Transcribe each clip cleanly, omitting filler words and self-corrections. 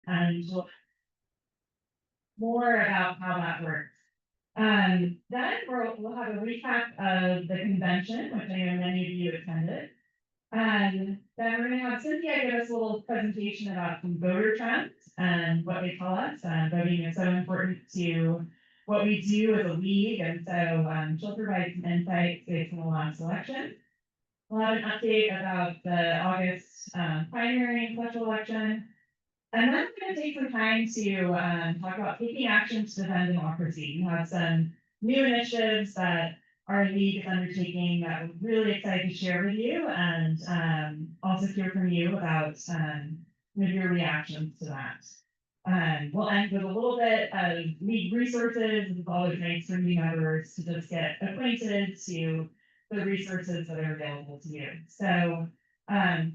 and we'll more about how that works. Then we'll have a recap of the convention, which I know many of you attended. And then we're going to have Cynthia give us a little presentation about some voter trends and what they tell us. Voting is so important to what we do as a league, and so she'll provide some insights based on the last election. We'll have an update about the August primary and special election. And then we're going to take some time to talk about taking action to defend democracy. We have some new initiatives that our league is undertaking that we're really excited to share with you, and also hear from you about your reactions to that. We'll end with a little bit of league resources. It's always nice for new members to just get acquainted to the resources that are available to you. So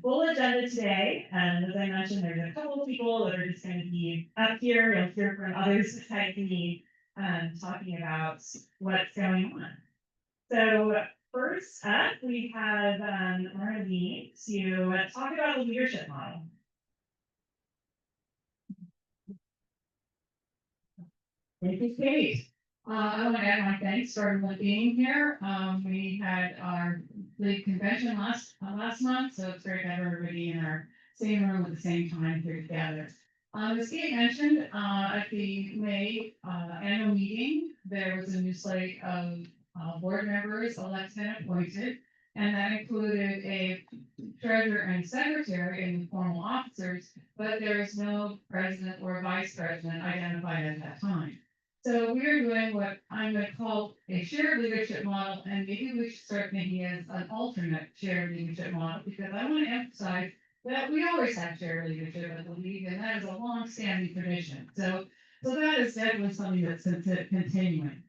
full agenda today, and as I mentioned, there's a couple of people that are just going to be up here. You'll hear from others besides me talking about what's going on. So first up, we have Marlene to talk about the leadership model. Thank you, Kate. I want to add my thanks for everyone being here. We had our big convention last month, so it's great to have everybody in our same room at the same time here together. As Kate mentioned, at the May annual meeting, there was a new slate of board members elected and appointed, and that included a treasurer and secretary and the formal officers, but there is no president or vice president identified at that time. So we're doing what I'm going to call a shared leadership model, and maybe we should start thinking as an alternate shared leadership model, because I want to emphasize that we always have shared leadership at the league, and that is a long-standing tradition. So that is definitely something that's continuing.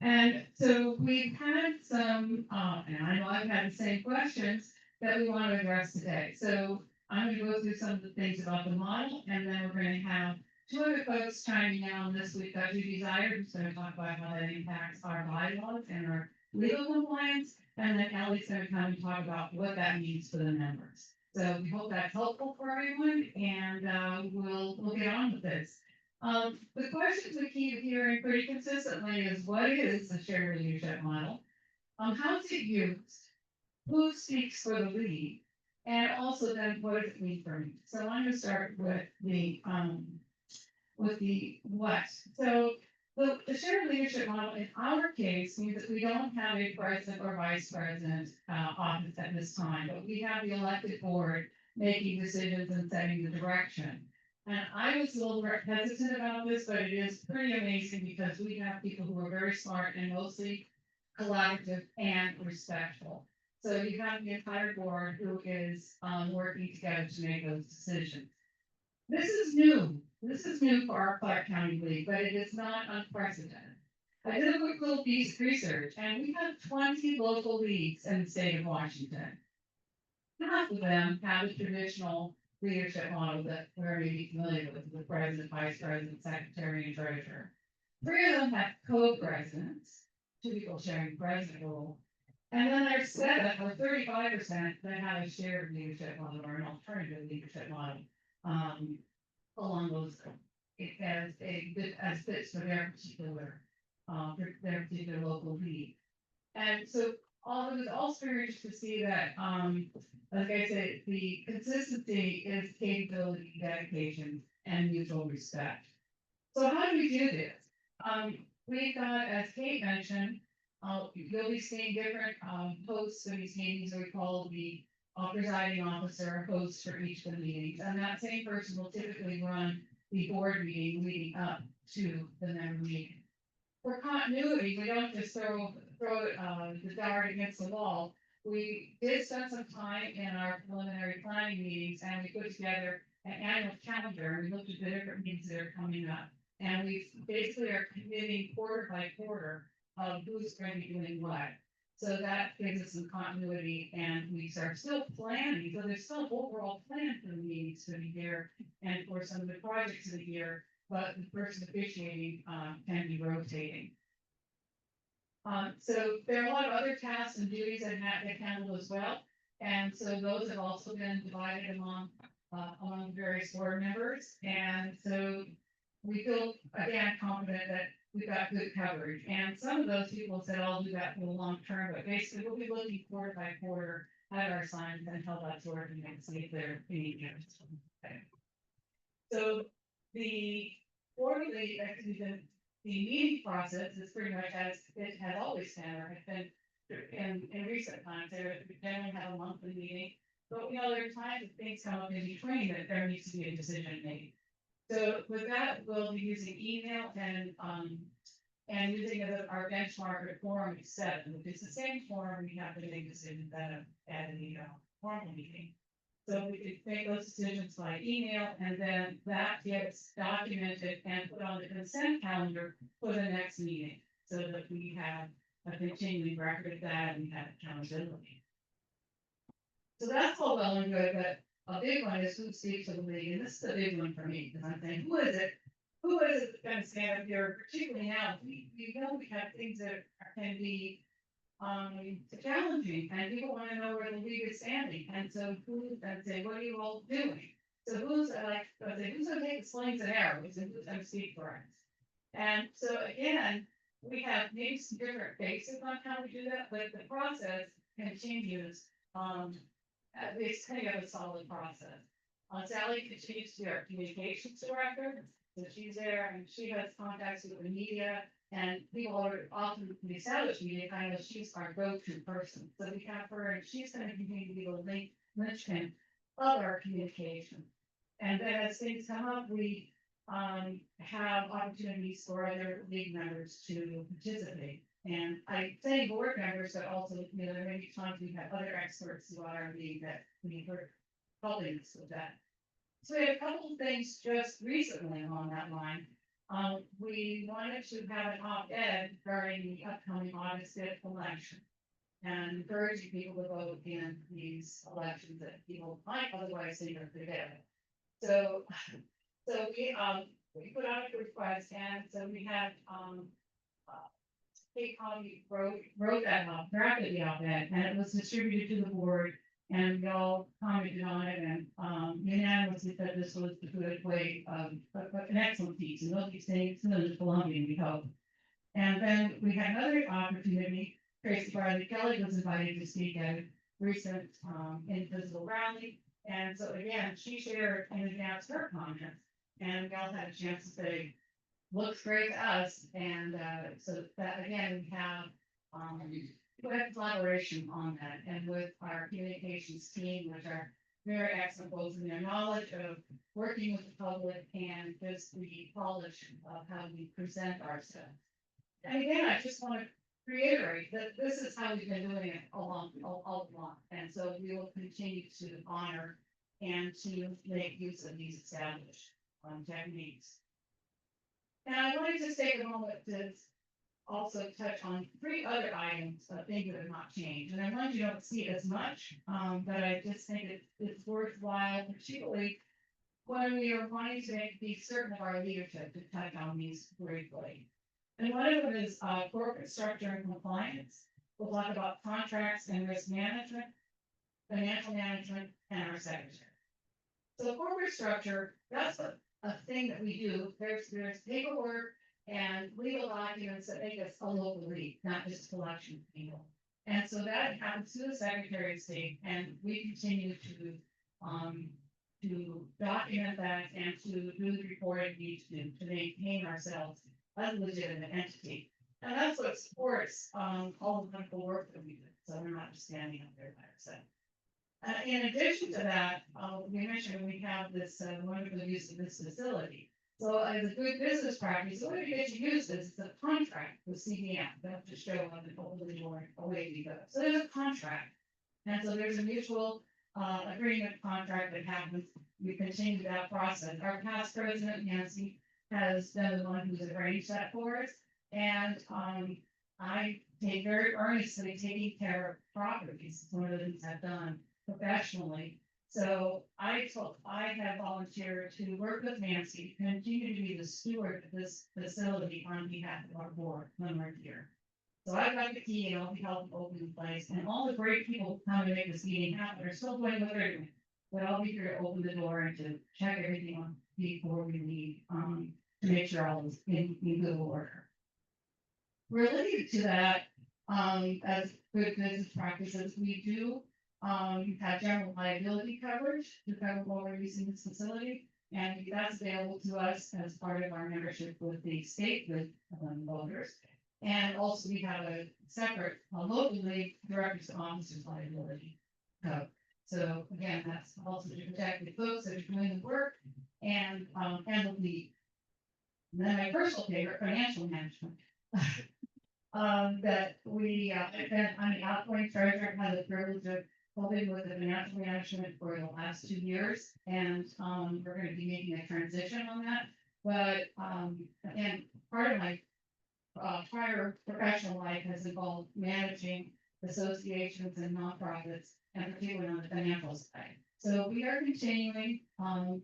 And so we've had some, and I know I've had the same questions that we want to address today. So I'm going to go through some of the things about the model, and then we're going to have two other folks chiming in on this. We've got Judy Zier, who's going to talk about how that impacts our bylaws and our legal compliance, and then Ellie's going to come and talk about what that means for the members. So we hope that's helpful for everyone, and we'll get on with this. The questions we keep hearing pretty consistently is, what is the shared leadership model? How is it used? Who speaks for the league? And also then, what does it mean for me? So I'm going to start with the what. So the shared leadership model in our case means that we don't have a president or vice president office at this time, but we have the elected board making decisions and setting the direction. And I was a little hesitant about this, but it is pretty amazing because we have people who are very smart and mostly collaborative and respectful. So you have the entire board who is working together to make those decisions. This is new. This is new for our Clark County League, but it is not unprecedented. I did a quick little piece of research, and we have 20 local leagues in the state of Washington. Half of them have a traditional leadership model that we're maybe familiar with, the president, vice president, secretary, and treasurer. 3 of them have co-presidents, 2 people sharing president role. And then there's 7 or 35% that have a shared leadership model or an alternative leadership model along those as fits for their particular local league. And so it was also very interesting to see that, like I said, the consistency is capability, dedication, and mutual respect. So how do we do this? We've got, as Kate mentioned, you'll be seeing different hosts of these meetings. We call the presiding officer host for each of the meetings, and that same person will typically run the board meeting leading up to the member meeting. For continuity, we don't just throw the dart against the wall. We did spend some time in our preliminary planning meetings, and we put together an annual calendar. We looked at the different meetings that are coming up, and we basically are committing quarter by quarter of who's going to be doing what. So that gives us some continuity, and we are still planning. So there's still an overall plan for the meetings for the year and for some of the projects of the year, but the person officiating can be rotating. So there are a lot of other tasks and duties that get handled as well. And so those have also been divided among among various board members, and so we feel, again, confident that we've got good coverage, and some of those people said, I'll do that for the long term, but basically, we'll be looking quarter by quarter at our signs and how that's working and see if they're any difference. Okay. So the quarterly, actually, the meeting process is pretty much as it has always been, or has been in recent times. We generally have a monthly meeting, but you know, there are times that things come up in between that there needs to be a decision made. So with that, we'll be using email and using our benchmark or forum 7, which is the same forum we have to make decisions at the formal meeting. So we could make those decisions by email, and then that gets documented and put on the consent calendar for the next meeting, so that we have a continuing record of that and we have accountability. So that's all well and good, but a big one is who speaks to the league, and this is a big one for me, because I'm saying, who is it? Who is it that's going to stand up here, particularly now? We know we have things that can be challenging, and people want to know where the league is standing, and so who's going to say, what are you all doing? So who's going to take the slings and arrows, and who's going to speak for us? And so again, we have maybe some different bases on how we do that, but the process continues. It's kind of a solid process. Sally continues to be our communications director, so she's there and she has contacts with the media, and people are often the established media kind of, she's our go-to person. So we have her, and she's going to continue to be the linchpin of our communication. And then as things come up, we have opportunities for other league members to participate. And I say board members, but also, you know, there may be times we have other experts who are our league that we were helping us with that. So we had a couple of things just recently on that line. We wanted to have an op-ed during the upcoming August 5th election, and encouraging people to vote in these elections that people might otherwise think are dead. So we put out a request, and so we had Kate Conley wrote that up, drafted the op-ed, and it was distributed to the board, and we all commented on it, and unanimously said this was a good way of an excellent piece, and they'll be staying similar to Columbian, we hope. And then we had another opportunity. Tracy Bradley Kelly was invited to speak at a recent Invisible rally, and so again, she shared in advance her comments, and we all had a chance to say, looks great to us, and so that again, we have collaboration on that, and with our communications team, which are very excellent, both in their knowledge of working with the public and just the polish of how we present ourselves. And again, I just want to reiterate that this is how we've been doing it all along, and so we will continue to honor and to make use of these established techniques. And I wanted to take a moment to also touch on 3 other items of things that have not changed. And I know you don't see it as much, but I just think it's worthwhile, particularly when we are wanting to be certain of our leadership, to touch on these briefly. And one of them is corporate structure and compliance. We'll talk about contracts and risk management, financial management, and our secretary. So corporate structure, that's a thing that we do. There's paperwork and legal documents that make us a local league, not just a collection of people. And so that happens to the Secretary of State, and we continue to document that and to do the reporting we need to do to maintain ourselves as a legitimate entity. And that's what supports all the wonderful work that we do. So we're not just standing up there by ourselves. In addition to that, we mentioned we have this wonderful use of this facility. So as a good business practice, the way we get to use this is a contract with CDM. They have to show up and hopefully more away we go. So there's a contract. And so there's a mutual agreement contract that happens. We continue that process. Our past president, Nancy, has been the one who's arranged that for us. And I take very earnestly taking care of properties. It's one of the things I've done professionally. So I have volunteered to work with Nancy, continue to be the steward of this facility on behalf of our board when we're here. So I've got the key, and I'll be helping open the place, and all the great people who come to make this meeting happen are still doing what they're doing. but I'll be here to open the door and to check everything on before we leave, to make sure all is in good order. Related to that, as good business practices, we do, have general liability coverage to cover while we're using this facility. And that's available to us as part of our membership with the state with voters. And also we have a separate, locally directors to officers liability code. So again, that's also to protect the folks that are doing the work and the lead. And then my personal favorite, financial management. That we, I'm the outgoing treasurer, had the privilege of helping with the financial management for the last 2 years. And, we're gonna be making a transition on that. But, again, part of my, prior professional life has involved managing associations and nonprofits, and particularly on the financial side. So we are continuing,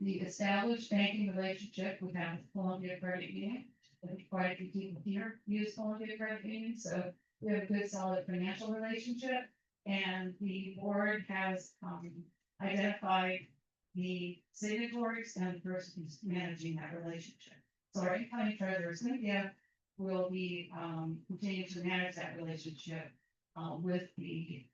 the established banking relationship we have with Columbia Credit Union. I think quite a few people here use Columbia Credit Union, so we have a good solid financial relationship. And the board has, identified the signatories and the person who's managing that relationship. So our incoming treasurer, Cynthia, will be, continuing to manage that relationship, with the,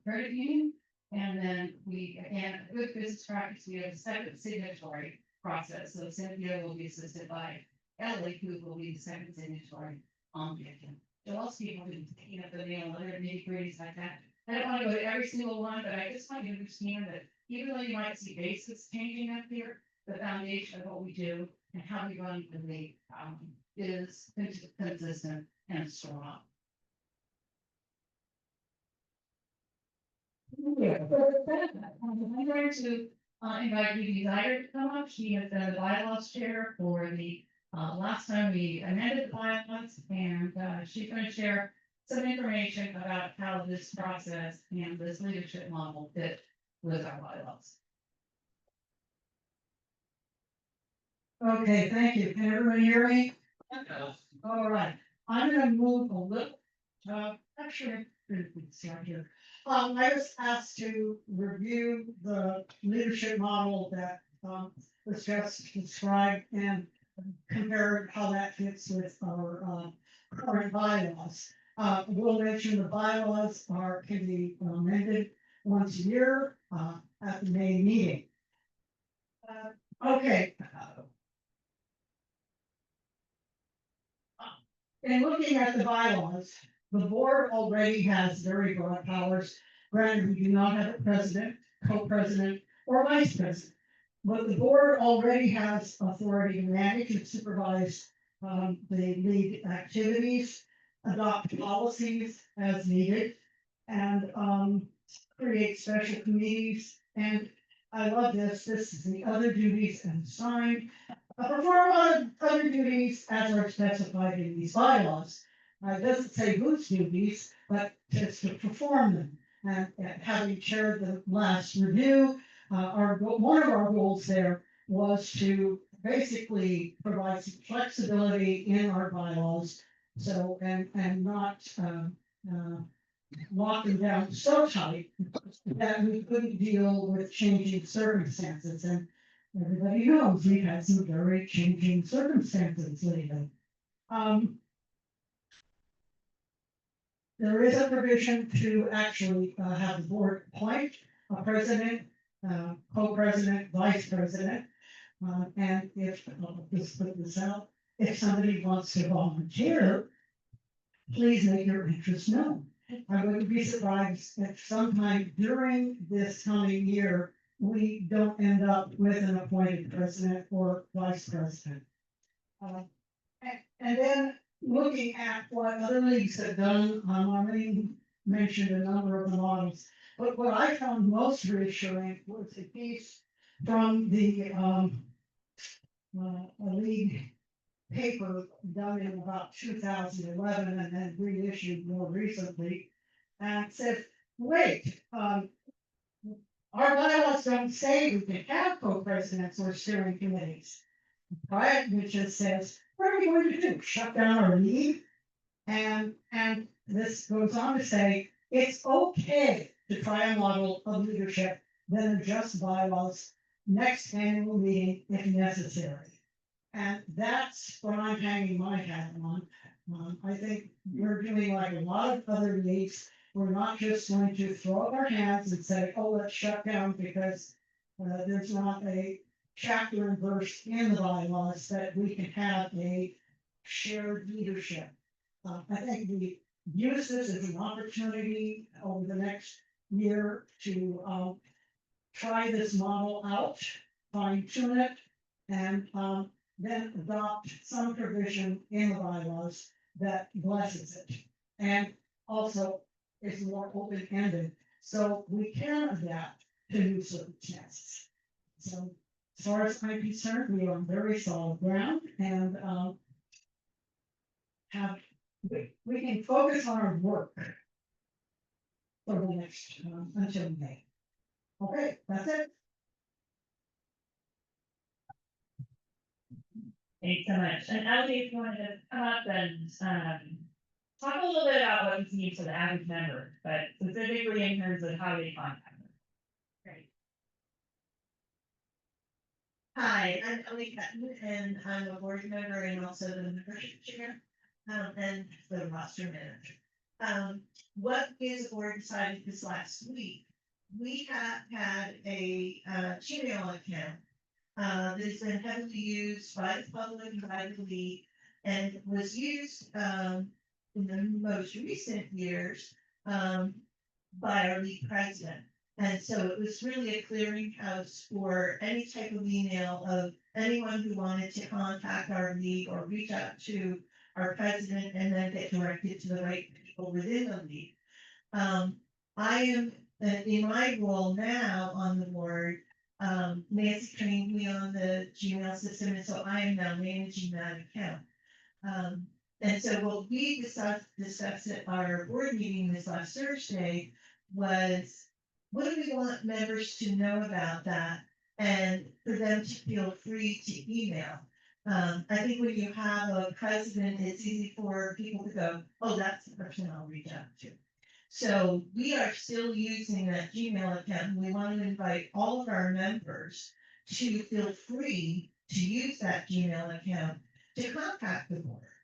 credit union. And then we, again, with business practice, we have a separate signatory process. So Cynthia will be assisted by Ellie, who will be the second signatory on the account. There'll also be people who taking up the mail, other nitty-gritties like that. I don't want to go to every single one, but I just want you to understand that even though you might see basics changing up here, the foundation of what we do and how we run the league, is consistent and strong. Yeah. I'm going to invite Judy Zider to come up. She has been the bylaws chair for the last time we amended the bylaws, and she's going to share some information about how this process and this leadership model fit with our bylaws. Okay, thank you. Can everyone hear me? All right, I'm gonna move a little, actually, start here. I was asked to review the leadership model that, was just described and compare how that fits with our, current bylaws. We'll mention the bylaws can be amended once a year, at the May meeting. Okay. In looking at the bylaws, the board already has very broad powers. Granted, we do not have a president, co-president, or vice president. But the board already has authority to manage and supervise the lead activities, adopt policies as needed, and create special committees. And I love this. This is the other duties and sign. Perform other duties as are specified in these bylaws. It doesn't say whose duties, but just to perform them. And having chaired the last review, one of our goals there was to basically provide some flexibility in our bylaws. So, and not lock them down so tight that we couldn't deal with changing circumstances. And everybody knows we've had some very changing circumstances lately. There is a provision to actually have the board appoint a president, co-president, vice president. And if, just put this out, if somebody wants to volunteer, please make your interest known. I wouldn't be surprised if sometime during this coming year, we don't end up with an appointed president or vice president. And then looking at what other leagues have done, I already mentioned a number of the models, but what I found most reassuring was a piece from the a league paper done in about 2011 and then reissued more recently, and said, wait, our bylaws don't say we can have co-presidents or steering committees, right? Which just says, what are we going to do? Shut down our league? And this goes on to say, it's okay to try a model of leadership then adjust bylaws next annual meeting if necessary. And that's what I'm hanging my hat on. I think we're doing like a lot of other leagues. We're not just going to throw up our hands and say, oh, let's shut down because there's not a chapter and verse in the bylaws that we can have a shared leadership. I think we use this as an opportunity over the next year to try this model out, fine tune it, and then adopt some provision in the bylaws that blesses it. And also is more open-ended, so we can adapt to new circumstances. So as far as I'm concerned, we are on very solid ground and we can focus on our work for the next, until May. Okay, that's it. Thanks so much. And Ellie, if you wanted to come up and, talk a little bit about what this means for the average member, but specifically in terms of how they contact them. Great. Hi, I'm Ellie Catton, and I'm a board member and also the membership chair, and the roster manager. What we as a board decided this last week, we have had a Gmail account that has been heavily used by the public and by the league, and was used in the most recent years by our league president. And so it was really a clearinghouse for any type of email of anyone who wanted to contact our league or reach out to our president and then get directed to the right people within the league. I am in my role now on the board. Nancy trained me on the Gmail system, and so I am now managing that account. And so what we discussed at our board meeting this last Thursday was, what do we want members to know about that and for them to feel free to email? I think when you have a president, it's easy for people to go, oh, that's the person I'll reach out to. So we are still using that Gmail account, and we want to invite all of our members to feel free to use that Gmail account to contact the board.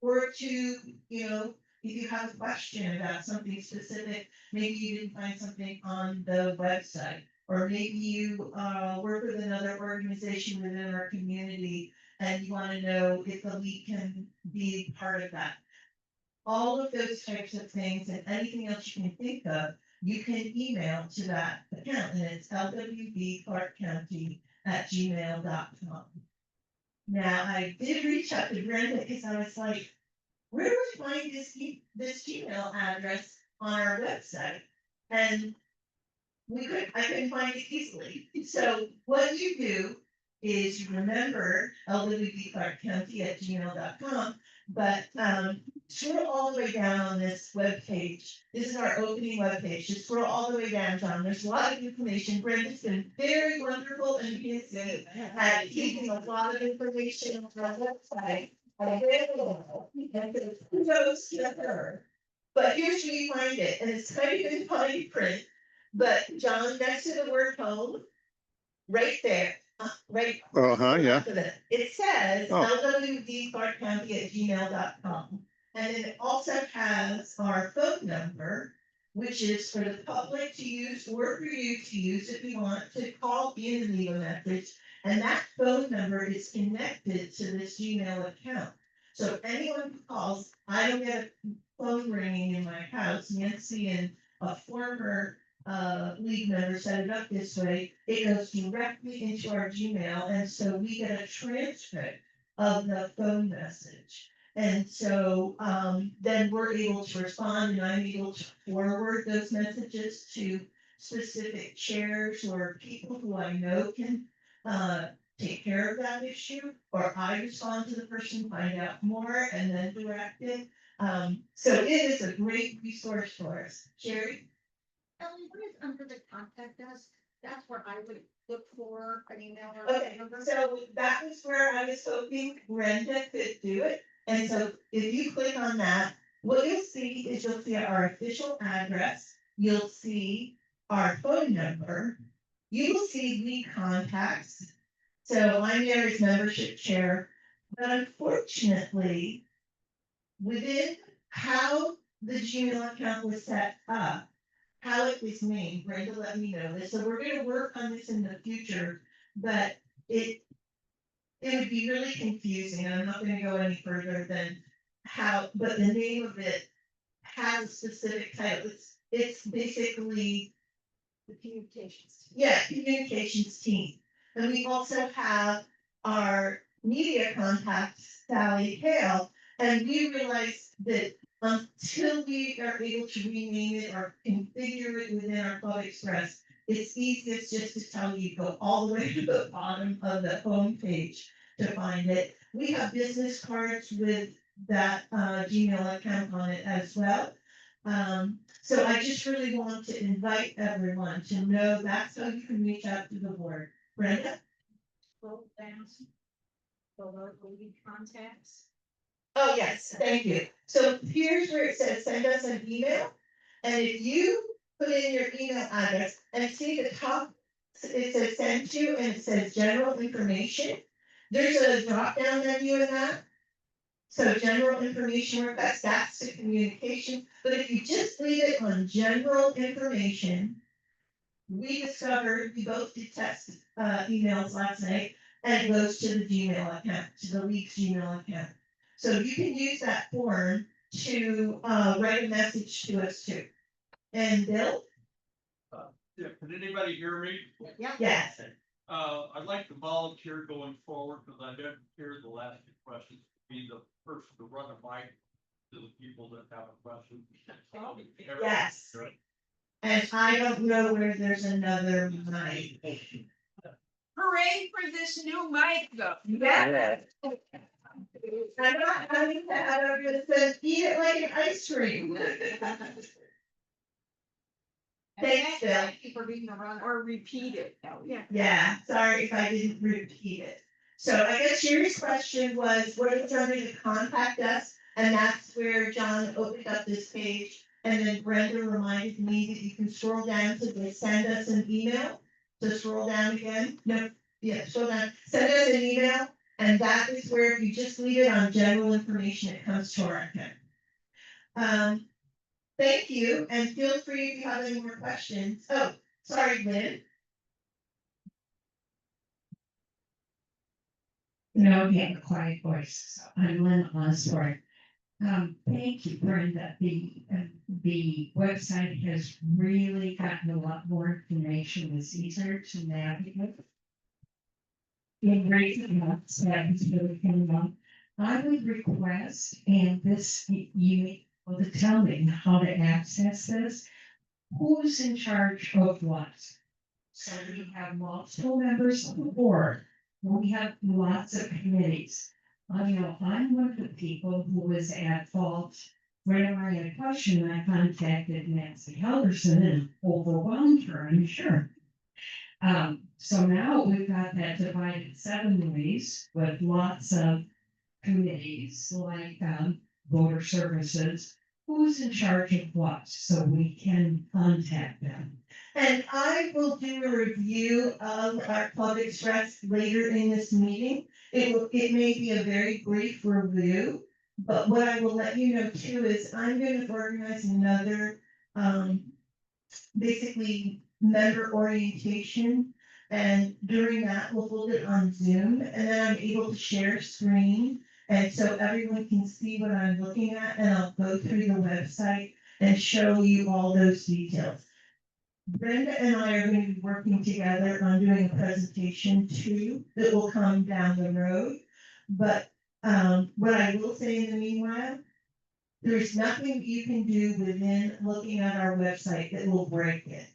Or to, if you have a question about something specific, maybe you didn't find something on the website, or maybe you work with another organization within our community and you want to know if the league can be part of that. All of those types of things and anything else you can think of, you can email to that account, and it's lwbclarkcounty@gmail.com. Now, I did reach out to Brenda because I was like, where do we find this Gmail address on our website? And I couldn't find it easily. So what you do is you remember lwbclarkcounty@gmail.com, but scroll all the way down on this webpage. This is our opening webpage. Just scroll all the way down, John. There's a lot of information. Brenda's been very wonderful and busy at keeping a lot of information on our website. And kudos to her. But here's where you find it, and it's kind of in fine print. But John, next to the word home, right there, right. Yeah. After that, it says Oh. lwbclarkcounty@gmail.com. And then it also has our phone number, which is for the public to use or for you to use if you want to call in and leave a message. And that phone number is connected to this Gmail account. So if anyone who calls, I don't get a phone ringing in my house. Nancy and a former league member set it up this way. It goes directly into our Gmail, and so we get a transcript of the phone message. And so then we're able to respond, and I'm able to forward those messages to specific chairs or people who I know can take care of that issue, or I respond to the person, find out more, and then direct it. So it is a great resource for us. Sherry? Ellie, what is under the contact us? That's where I would look for an email. Or Okay, so that was where I was hoping Brenda could do it. And so if you click on that, what you'll see is you'll see our official address, you'll see our phone number, you will see lead contacts. So I'm Mary's membership chair, but unfortunately, within how the Gmail account was set up, how it was named, Brenda let me know this, so we're gonna work on this in the future, but it would be really confusing, and I'm not gonna go any further than how, but the name of it has a specific title, it's basically, The communications. yeah, communications team. And we also have our media contact, Sally Hale, and we realized that until we are able to rename it or configure it within our Club Express, it's easiest just to tell you, go all the way to the bottom of the homepage to find it. We have business cards with that Gmail account on it as well. So I just really want to invite everyone to know that's how you can reach out to the board. Brenda? Scroll down. Below lead contacts. Oh, yes, thank you. So here's where it says, send us an email. And if you put in your email address and see the top, it says send to, and it says general information. There's a drop down menu in that. So general information request, that's the communication, but if you just leave it on general information. We discovered, we both did test emails last night, and it goes to the Gmail account, to the Leaks Gmail account. So you can use that form to write a message to us too. And Bill? Yeah, can anybody hear me? Yeah. Yes. I'd like to volunteer going forward, because I didn't hear the last two questions, be the person to run a mic to the people that have a question. Yes. And I don't know where there's another mic. Hooray for this new mic though. Yeah. I'm not having that, I'm gonna say, eat it like an ice cream. Thanks, Bill. Thank you for being the runner. Or repeat it. Yeah. Yeah, sorry if I didn't repeat it. So I guess Sherry's question was, what is somebody to contact us? And that's where John opened up this page. And then Brenda reminded me that you can scroll down to the send us an email. So scroll down again. No, yeah, scroll down. Send us an email. And that is where if you just leave it on general information, it comes to our account. Thank you, and feel free if you have any more questions. Oh, sorry, Lynn. No, you have a quiet voice, so I'm Lynn Osborne. Thank you, Brenda. The website has really gotten a lot more information. It's easier to navigate. In recent months, that has really come up. I would request, and this, you will tell me how to access this. Who's in charge of what? So we have multiple members of the board. We have lots of committees. I know I'm one of the people who was at fault. Whenever I had a question, I contacted Nancy Helderson and overwhelmed her, I'm sure. So now we've got that divided 7 ways with lots of committees like voter services. Who's in charge of what, so we can contact them. And I will do a review of our Club Express later in this meeting. It may be a very brief review, but what I will let you know too is I'm going to organize another, basically member orientation. And during that, we'll hold it on Zoom, and then I'm able to share screen. And so everyone can see what I'm looking at, and I'll go through the website and show you all those details. Brenda and I are going to be working together on doing a presentation too, that will come down the road. But what I will say in the meanwhile, there's nothing you can do within looking at our website that will break it.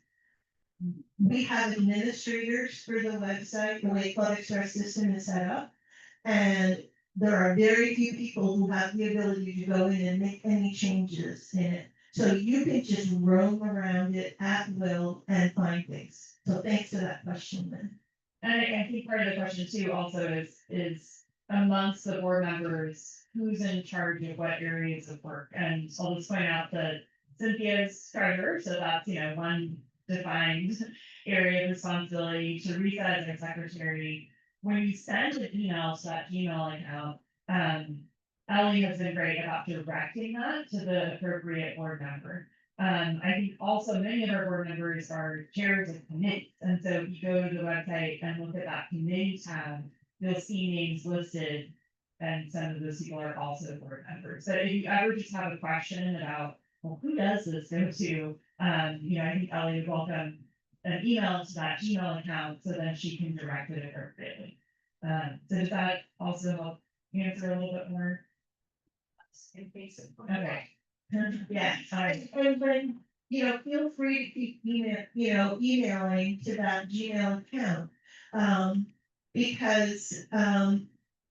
We have administrators for the website, the way Club Express system is set up. And there are very few people who have the ability to go in and make any changes in it. So you can just roam around it at will and find things. So thanks for that question, Lynn. And I think part of the question too also is amongst the board members, who's in charge of what areas of work? And I'll just point out that Cynthia's treasurer, so that's, one defined area of responsibility to reset as a secretary. When you send an email to that Gmail account, Ellie has been great about directing that to the appropriate board member. I think also many of our board members are chairs of committees, and so if you go to the website and look at that committee tab, you'll see names listed. And some of those people are also board members. So if you ever just have a question about, well, who does this go to? I think Ellie would welcome an email to that Gmail account so then she can direct it appropriately. So does that also help answer a little bit more? Okay. Yeah, Sorry. and when, feel free to keep emailing to that Gmail account. Because,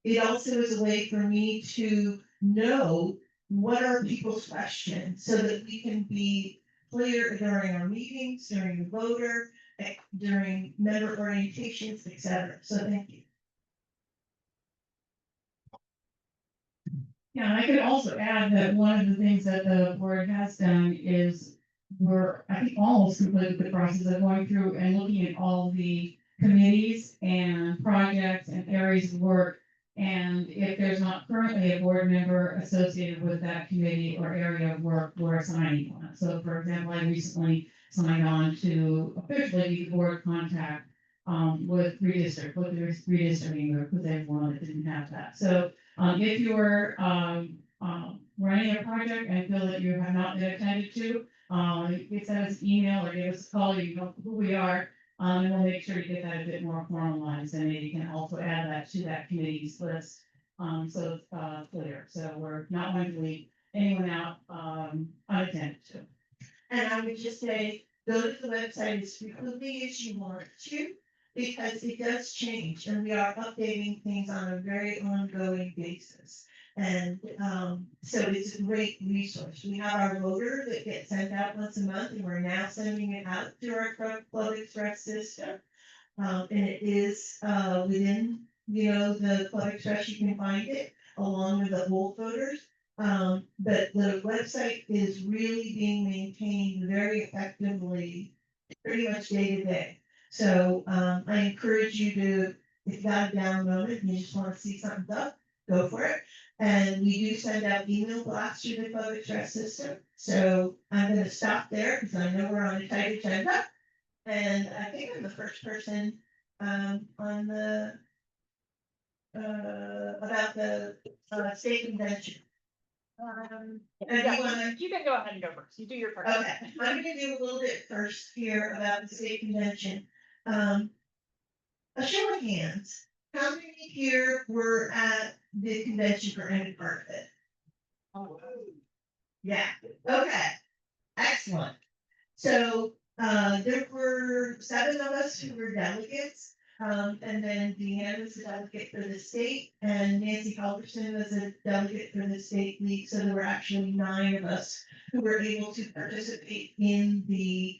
it also is a way for me to know what are people's questions, so that we can be clear during our meetings, during the voter, during member orientations, etc. So thank you. Yeah, and I could also add that one of the things that the board has done is we're, I think, almost completed the process of going through and looking at all the committees and projects and areas of work. And if there's not currently a board member associated with that committee or area of work, we're assigning one. So for example, I recently signed on to officially be the board contact with redistricting group, because everyone that didn't have that. So if you're running a project and feel that you have not been attended to, you send us an email or give us a call, you know who we are, and we'll make sure you get that a bit more formalized, and maybe you can also add that to that committee's list. So it's clear, so we're not going to leave anyone out unattended to. And I would just say, go to the website as frequently as you want to, because it does change, and we are updating things on a very ongoing basis. And so it's a great resource. We have our voter that gets sent out once a month, and we're now sending it out through our Flood Express system. And it is within, the Flood Express, you can find it along with the old voters. But the website is really being maintained very effectively, pretty much day to day. So I encourage you to, if you got to download it and you just want to see something up, go for it. And we do send out email blasts through the Flood Express system. So I'm going to stop there because I know we're on a tight agenda. And I think I'm the first person on the about the state convention. And You can go ahead and go first. You do your part. Okay, I'm gonna do a little bit first here about the state convention. A show of hands, how many here were at the convention for any part of it? Yeah, okay, excellent. So, there were 7 of us who were delegates. And then Deanne was a delegate for the state, and Nancy Halverson was a delegate for the state league. So there were actually 9 of us who were able to participate in the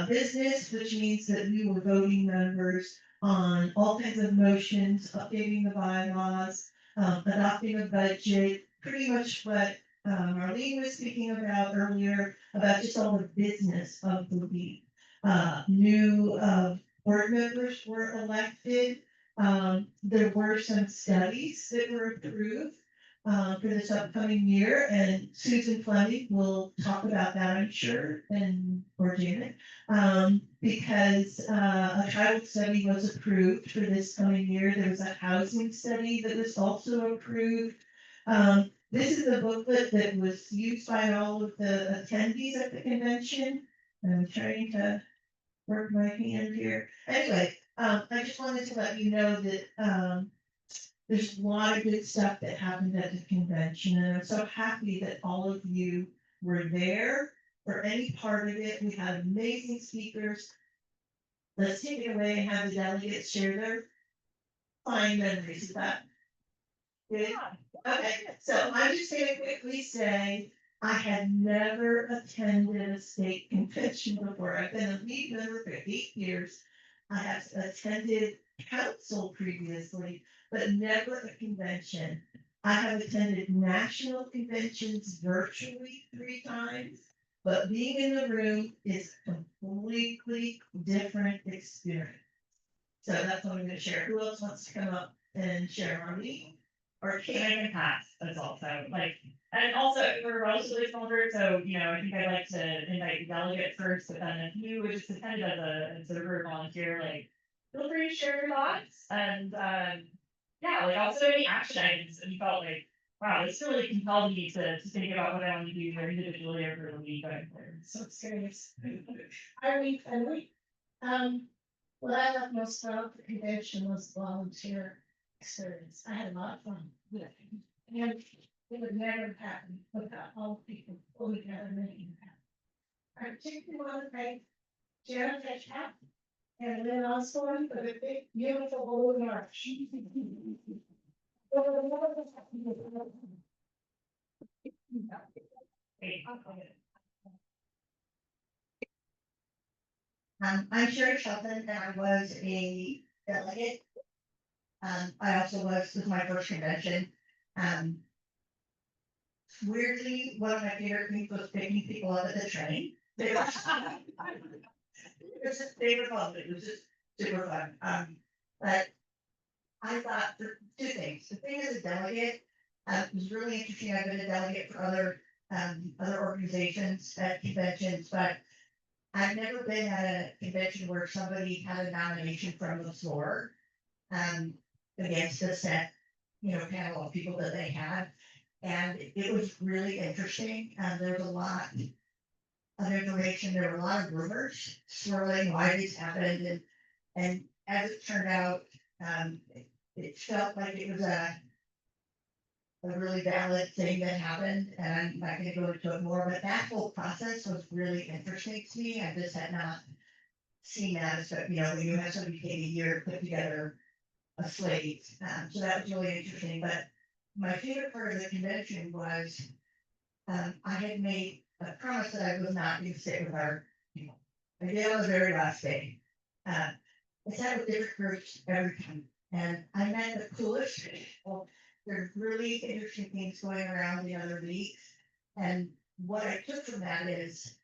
business, which means that we were voting members on all kinds of motions, updating the bylaws, adopting a budget, pretty much what Marlene was speaking about earlier, about just all the business of the league. New board members were elected. There were some studies that were approved for this upcoming year, and Susan Fleming will talk about that, I'm sure, or Janet, because a tribal study was approved for this coming year. There was a housing study that was also approved. This is a booklet that was used by all of the attendees at the convention. I'm trying to work my hand here. Anyway, I just wanted to let you know that there's a lot of good stuff that happened at the convention, and I'm so happy that all of you were there for any part of it. We had amazing speakers. Let's take it away and have the delegates share their fine memories of that. Good? Okay, so I'm just gonna quickly say, I had never attended a state convention before. I've been a lead member for 8 years. I have attended council previously, but never a convention. I have attended national conventions virtually 3 times. but being in the room is a completely different experience. So that's what I'm gonna share. Who else wants to come up and share our meeting? Or Can and pass is also like, and also we're a relatively small group, so you know, I think I'd like to invite the delegate first, but then if you would just attend as a observer or volunteer, like. Feel free to share your thoughts and yeah, like also any action items and you felt like, wow, this really compelled me to think about what I want to do either individually or for the week going forward. So it's curious. I read, what I love most about the convention was volunteer experience. I had a lot of fun with it. And it would never happen without all the people pulling together and making it happen. I particularly want to thank Janet Fishhat and Lynn Osborne for the big, beautiful balloon arch. I'm Sherry Shelton, and I was a delegate. I also this was my first convention. Weirdly, one of my favorite things was picking people up at the train. It was just favorite fun, it was just super fun. But I thought the two things, the thing as a delegate, was really interesting. I've been a delegate for other organizations at conventions, but I've never been at a convention where somebody had a nomination from the floor. Against the set, panel of people that they had. And it was really interesting. There was a lot of information. There were a lot of rumors swirling why this happened. And as it turned out, it felt like it was a really valid thing that happened. And I'm not going to go into it more, but that whole process was really interesting to me. I just had not seen that, when you have somebody take a year to put together a slate. So that was really interesting. But my favorite part of the convention was I had made a promise that I was not going to sit with our people. I did on the very last day. I sat with different groups every time, and I met the coolest people. There's really interesting things going around the other leagues. And what I took from that is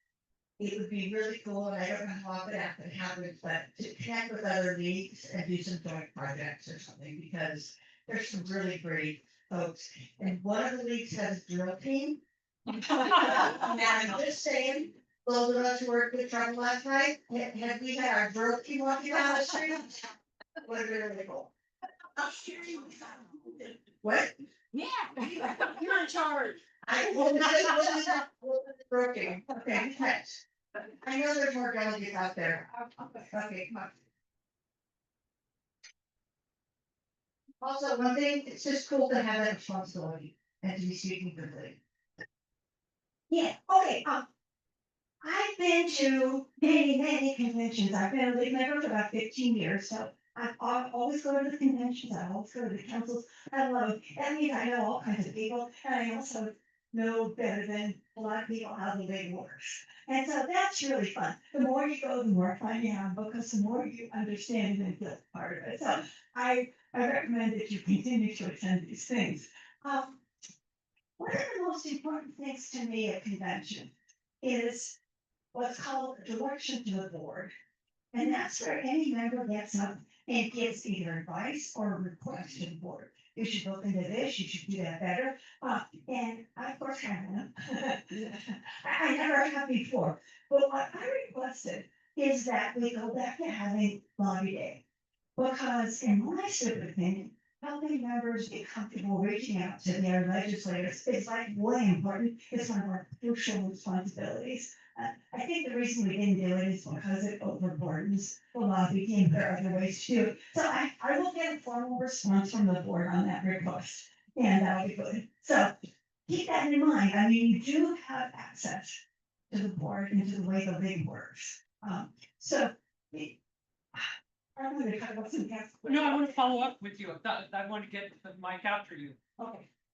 it would be really cool, and I don't know how often that happens, but to connect with other leagues and do some joint projects or something, because there's some really great folks. And one of the leagues has a drill team. And I'm just saying, those of us who worked with trouble last night, had we had our drill team walking down the street, would have been really cool. What? Yeah, you're in charge. I broken. Okay, next. I know there's more delegates out there. Okay, come on. Also, one thing, it's just cool to have that responsibility and to be speaking quickly. Yeah, okay, I've been to many conventions. I've been a league member for about 15 years, so I always go to the conventions, I always go to the councils. I love it. That means I know all kinds of people, and I also know better than a lot of people how the league works. And so that's really fun. The more you go, the more fun you have, because the more you understand and feel part of it. So I recommend that you continue to attend these things. One of the most important things to me at convention is what's called a direction to the board. And that's where any member gets up and gives either advice or a request to the board. You should look into this, you should do that better. And I, of course, haven't. I never have before. But what I requested is that we go back to having lobby day. Because in my stupid opinion, helping members get comfortable reaching out to their legislators is like way important. It's one of our crucial responsibilities. I think the reason we didn't do it is because it overburdens the lobby team. There are other ways to do it. So I will get a formal response from the board on that request, and that'll be good. So keep that in mind. I mean, you do have access to the board and to the way the league works. So I'm going to talk about some gas. No, I want to follow up with you. I want to get the mic after you.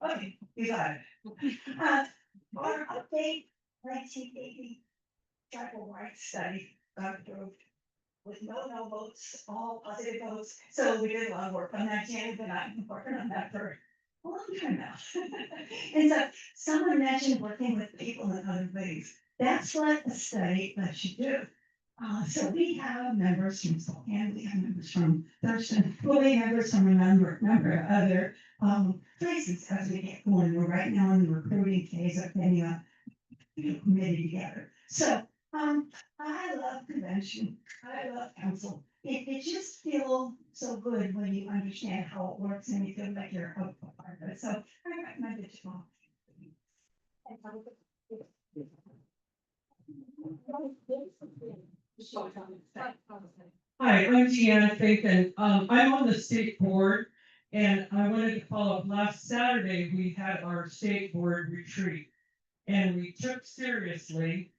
Okay, you got it. Our update 1980 tribal rights study got approved with no votes, all positive votes. So we did a lot of work on that, Janet, and I've been working on that for a long time now. And so someone mentioned working with people in other ways. That's what the study lets you do. So we have members from Spokane, we have members from Thurston, well, we have members from a number of other, places as we get going. We're right now in the recruiting phase of getting a committee together. So, I love convention, I love council. It just feels so good when you understand how it works and you feel like you're a part of it. So I recommend it to all. Hi, I'm Deanna Fagan. I'm on the state board and I wanted to follow up. Last Saturday, we had our state board retreat. And we took seriously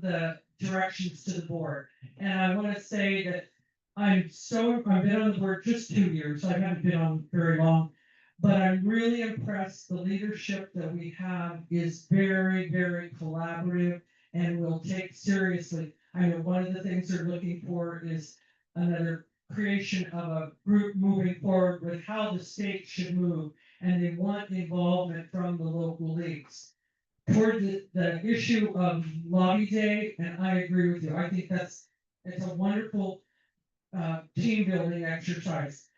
the directions to the board. And I want to say that I've been on the board just 2 years. I haven't been on very long. But I'm really impressed. The leadership that we have is very, very collaborative and will take seriously. I know one of the things they're looking for is another creation of a group moving forward with how the state should move. And they want involvement from the local leagues. Toward the issue of lobby day, and I agree with you. I think it's a wonderful team building exercise.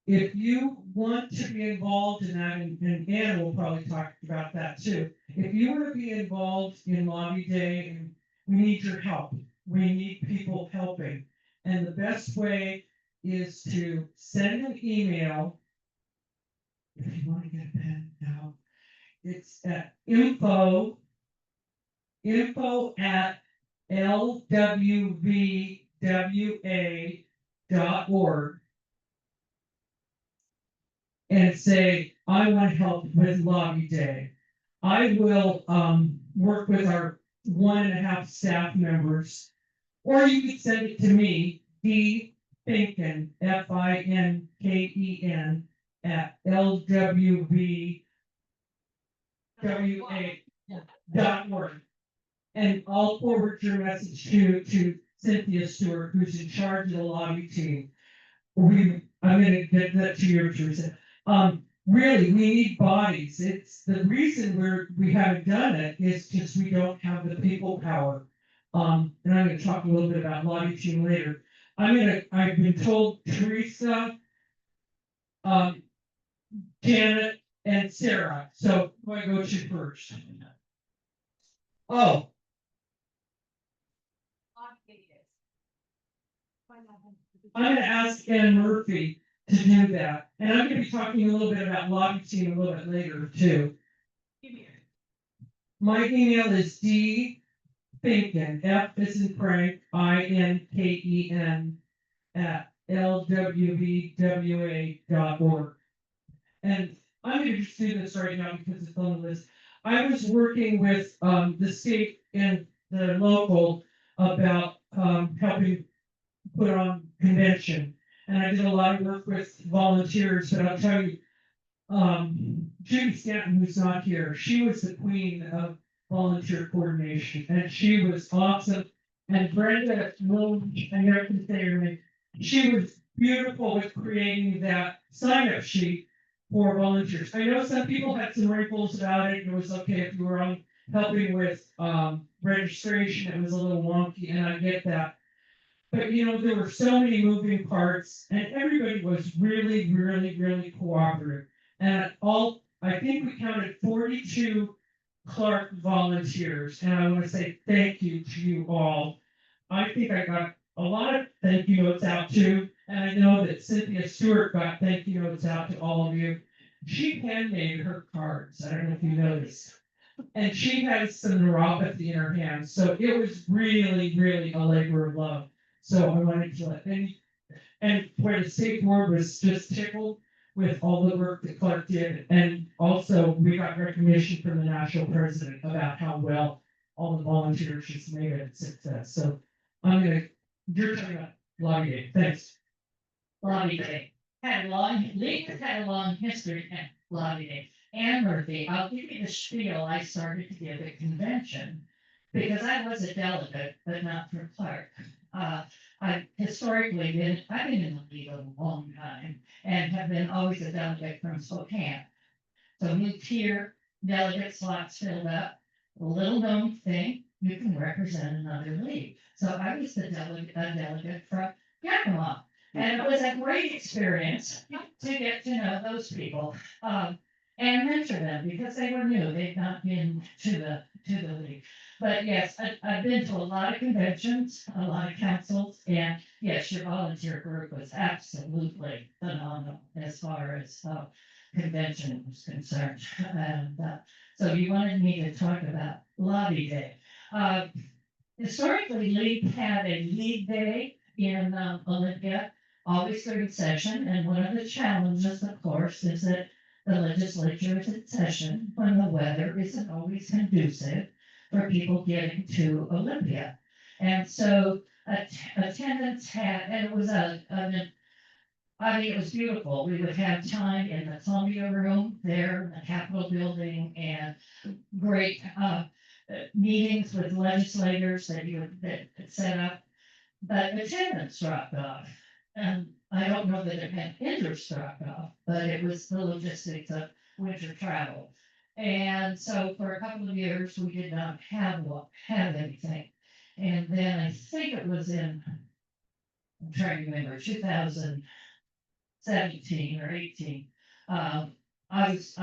If you want to be involved in that, and Anna will probably talk about that too. If you want to be involved in lobby day, and we need your help. We need people helping. And the best way is to send an email. If you want to get a pen now, it's at info@lwvwa.org and say, I want help with lobby day. I will work with our 1.5 staff members, or you could send it to me, D. Finken, Finken @lwvwa.org. And I'll forward your message to Cynthia Stewart, who's in charge of the lobby team. I'm gonna get that to you, Teresa. Really, we need bodies. It's the reason we haven't done it is just we don't have the people power. And I'm gonna talk a little bit about lobby team later. I've been told Teresa, Janet, and Sarah. So who I go to first? Oh, I'm gonna ask Ann Murphy to do that, and I'm gonna be talking a little bit about lobby team a little bit later too. My email is D. Finken, F as in Frank, INKEN @lwvwa.org. And I'm gonna just do this right now because it's on the list. I was working with the state and the local about helping put on convention. And I did a lot of work with volunteers, but I'll tell you, Judy Stanton, who's not here, she was the queen of volunteer coordination, and she was awesome. And Brenda, I never can say her name, she was beautiful with creating that sign-up sheet for volunteers. I know some people had some wrinkles about it, and it was okay if you were on helping with registration, it was a little wonky, and I get that. But there were so many moving parts, and everybody was really, really, really cooperative. And I think we counted 42 Clark volunteers, and I want to say thank you to you all. I think I got a lot of thank you notes out too, and I know that Cynthia Stewart got thank you notes out to all of you. She handmade her cards. I don't know if you noticed. And she has some neuropathy in her hands, so it was really, really a labor of love. So I wanted to and where the state board was just tickled with all the work that Clark did. And also we got recognition from the national president about how well all the volunteers just made it a success. So you're talking about lobby day. Thanks. Lobby day. Lincoln had a long history at lobby day. Ann Murphy, I'll give you the spiel I started to give at convention. Because I was a delegate, but not for Clark. I've been in the league a long time and have been always a delegate from Spokane. So moved here, delegate slots filled up. A little known thing, you can represent another league. So I was the delegate from Yakima. And it was a great experience to get to know those people, and mentor them because they were new. They'd not been to the league. But yes, I've been to a lot of conventions, a lot of councils, and yes, your volunteer group was absolutely phenomenal as far as, convention was concerned. And, so you wanted me to talk about Lobby Day. Historically, League had a League Day in, Olympia, always during session, and one of the challenges, of course, is that the legislature is in session when the weather isn't always conducive for people getting to Olympia. And so attendance had, and it was I mean, it was beautiful. We would have time in the Columbia Room there, in the Capitol building, and great, meetings with legislators that set up. But attendance dropped off. And I don't know that it had interest dropped off, but it was the logistics of winter travel. And so for a couple of years, we did not have anything. And then I think it was I'm trying to remember, 2017 or 18. I was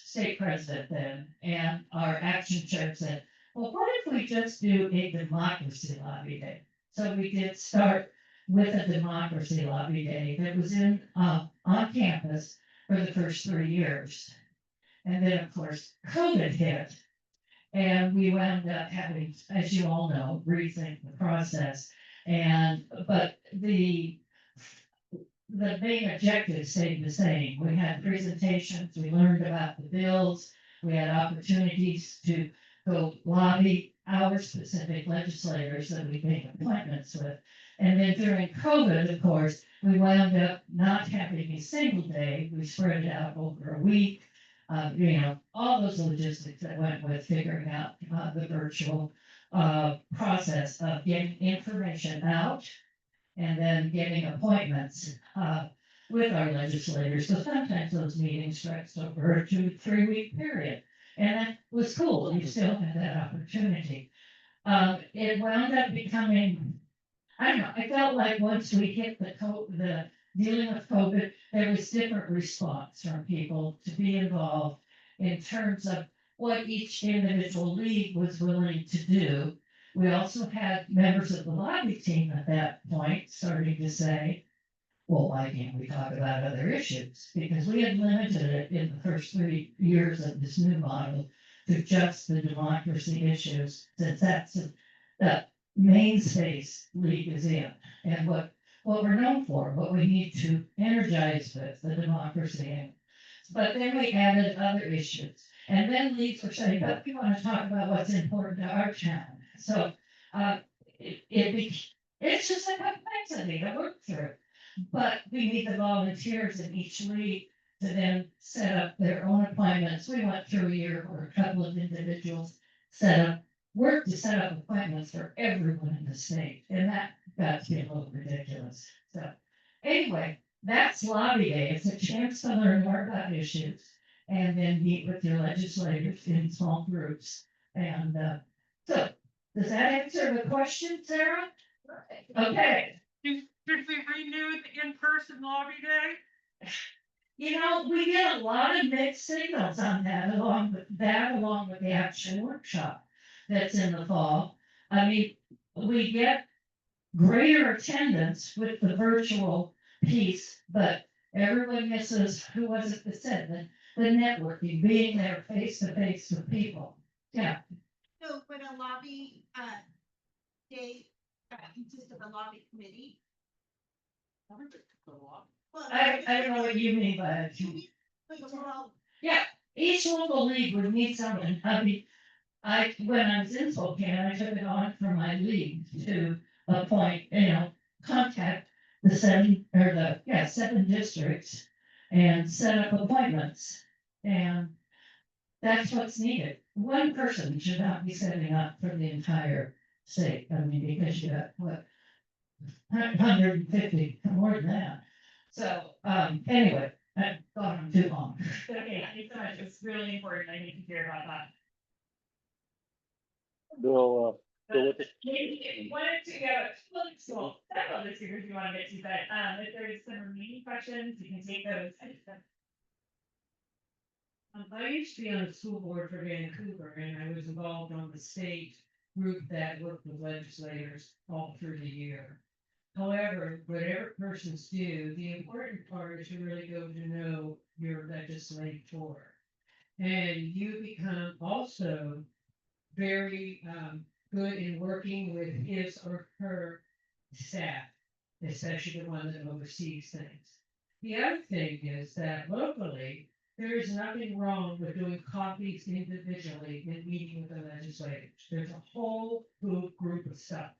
state president then, and our action chair said, well, what if we just do a democracy lobby day? So we did start with a democracy lobby day that was on campus for the first 3 years. And then, of course, COVID hit. And we wound up having, as you all know, rethink the process. But the main objective stayed the same. We had presentations, we learned about the bills, we had opportunities to go lobby our specific legislators that we made appointments with. And then during COVID, of course, we wound up not having a single day. We spread it out over a week. All those logistics that went with figuring out the virtual process of getting information out and then getting appointments with our legislators. So sometimes those meetings stretched over a 2 to 3 week period. And that was cool. You still had that opportunity. It wound up becoming, I don't know, I felt like once we hit the dealing with COVID, there was different response from people to be involved in terms of what each individual league was willing to do. We also had members of the lobby team at that point starting to say, well, why can't we talk about other issues? Because we had limited it in the first 3 years of this new model to just the democracy issues, since that's the main space league is in. And what we're known for, what we need to energize with, the democracy. But then we added other issues. And then leagues were saying, but we want to talk about what's important to our town. So it's just a complexity to work through. But we need the volunteers in each league to then set up their own appointments. We went through a year where a couple of individuals worked to set up appointments for everyone in the state. And that got to be a little ridiculous. So anyway, that's lobby day. It's a chance to learn more about issues and then meet with your legislators in small groups. And so does that answer the question, Sarah? Okay. Should we renew the in-person lobby day? We get a lot of mixed signals on that, along with the action workshop that's in the fall. I mean, we get greater attendance with the virtual piece, but everyone misses, who was it that said the networking, being there face to face with people. Yeah. So when a lobby, day, consists of a lobby committee. Well, I don't know what you mean by it. well, Yeah, each local league would need someone. I mean, when I was in Spokane, I took it on for my league to appoint, contact the 7 districts and set up appointments. And that's what's needed. One person should not be setting up for the entire state. I mean, because you got 150, more than that. So, anyway, I've gone on too long. Okay, thanks so much. It's really important. I need to hear about that. Maybe one or two, yeah, well, several this year if you wanna get to, but, if there's some remaining questions, you can take those. I used to be on the school board for Vancouver and I was involved on the state group that worked with legislators all through the year. However, whatever persons do, the important part is to really go to know your legislator. And you become also very good in working with his or her staff, especially the one that oversees things. The other thing is that locally, there is nothing wrong with doing copies individually and meeting with the legislators. There's a whole group of stuff.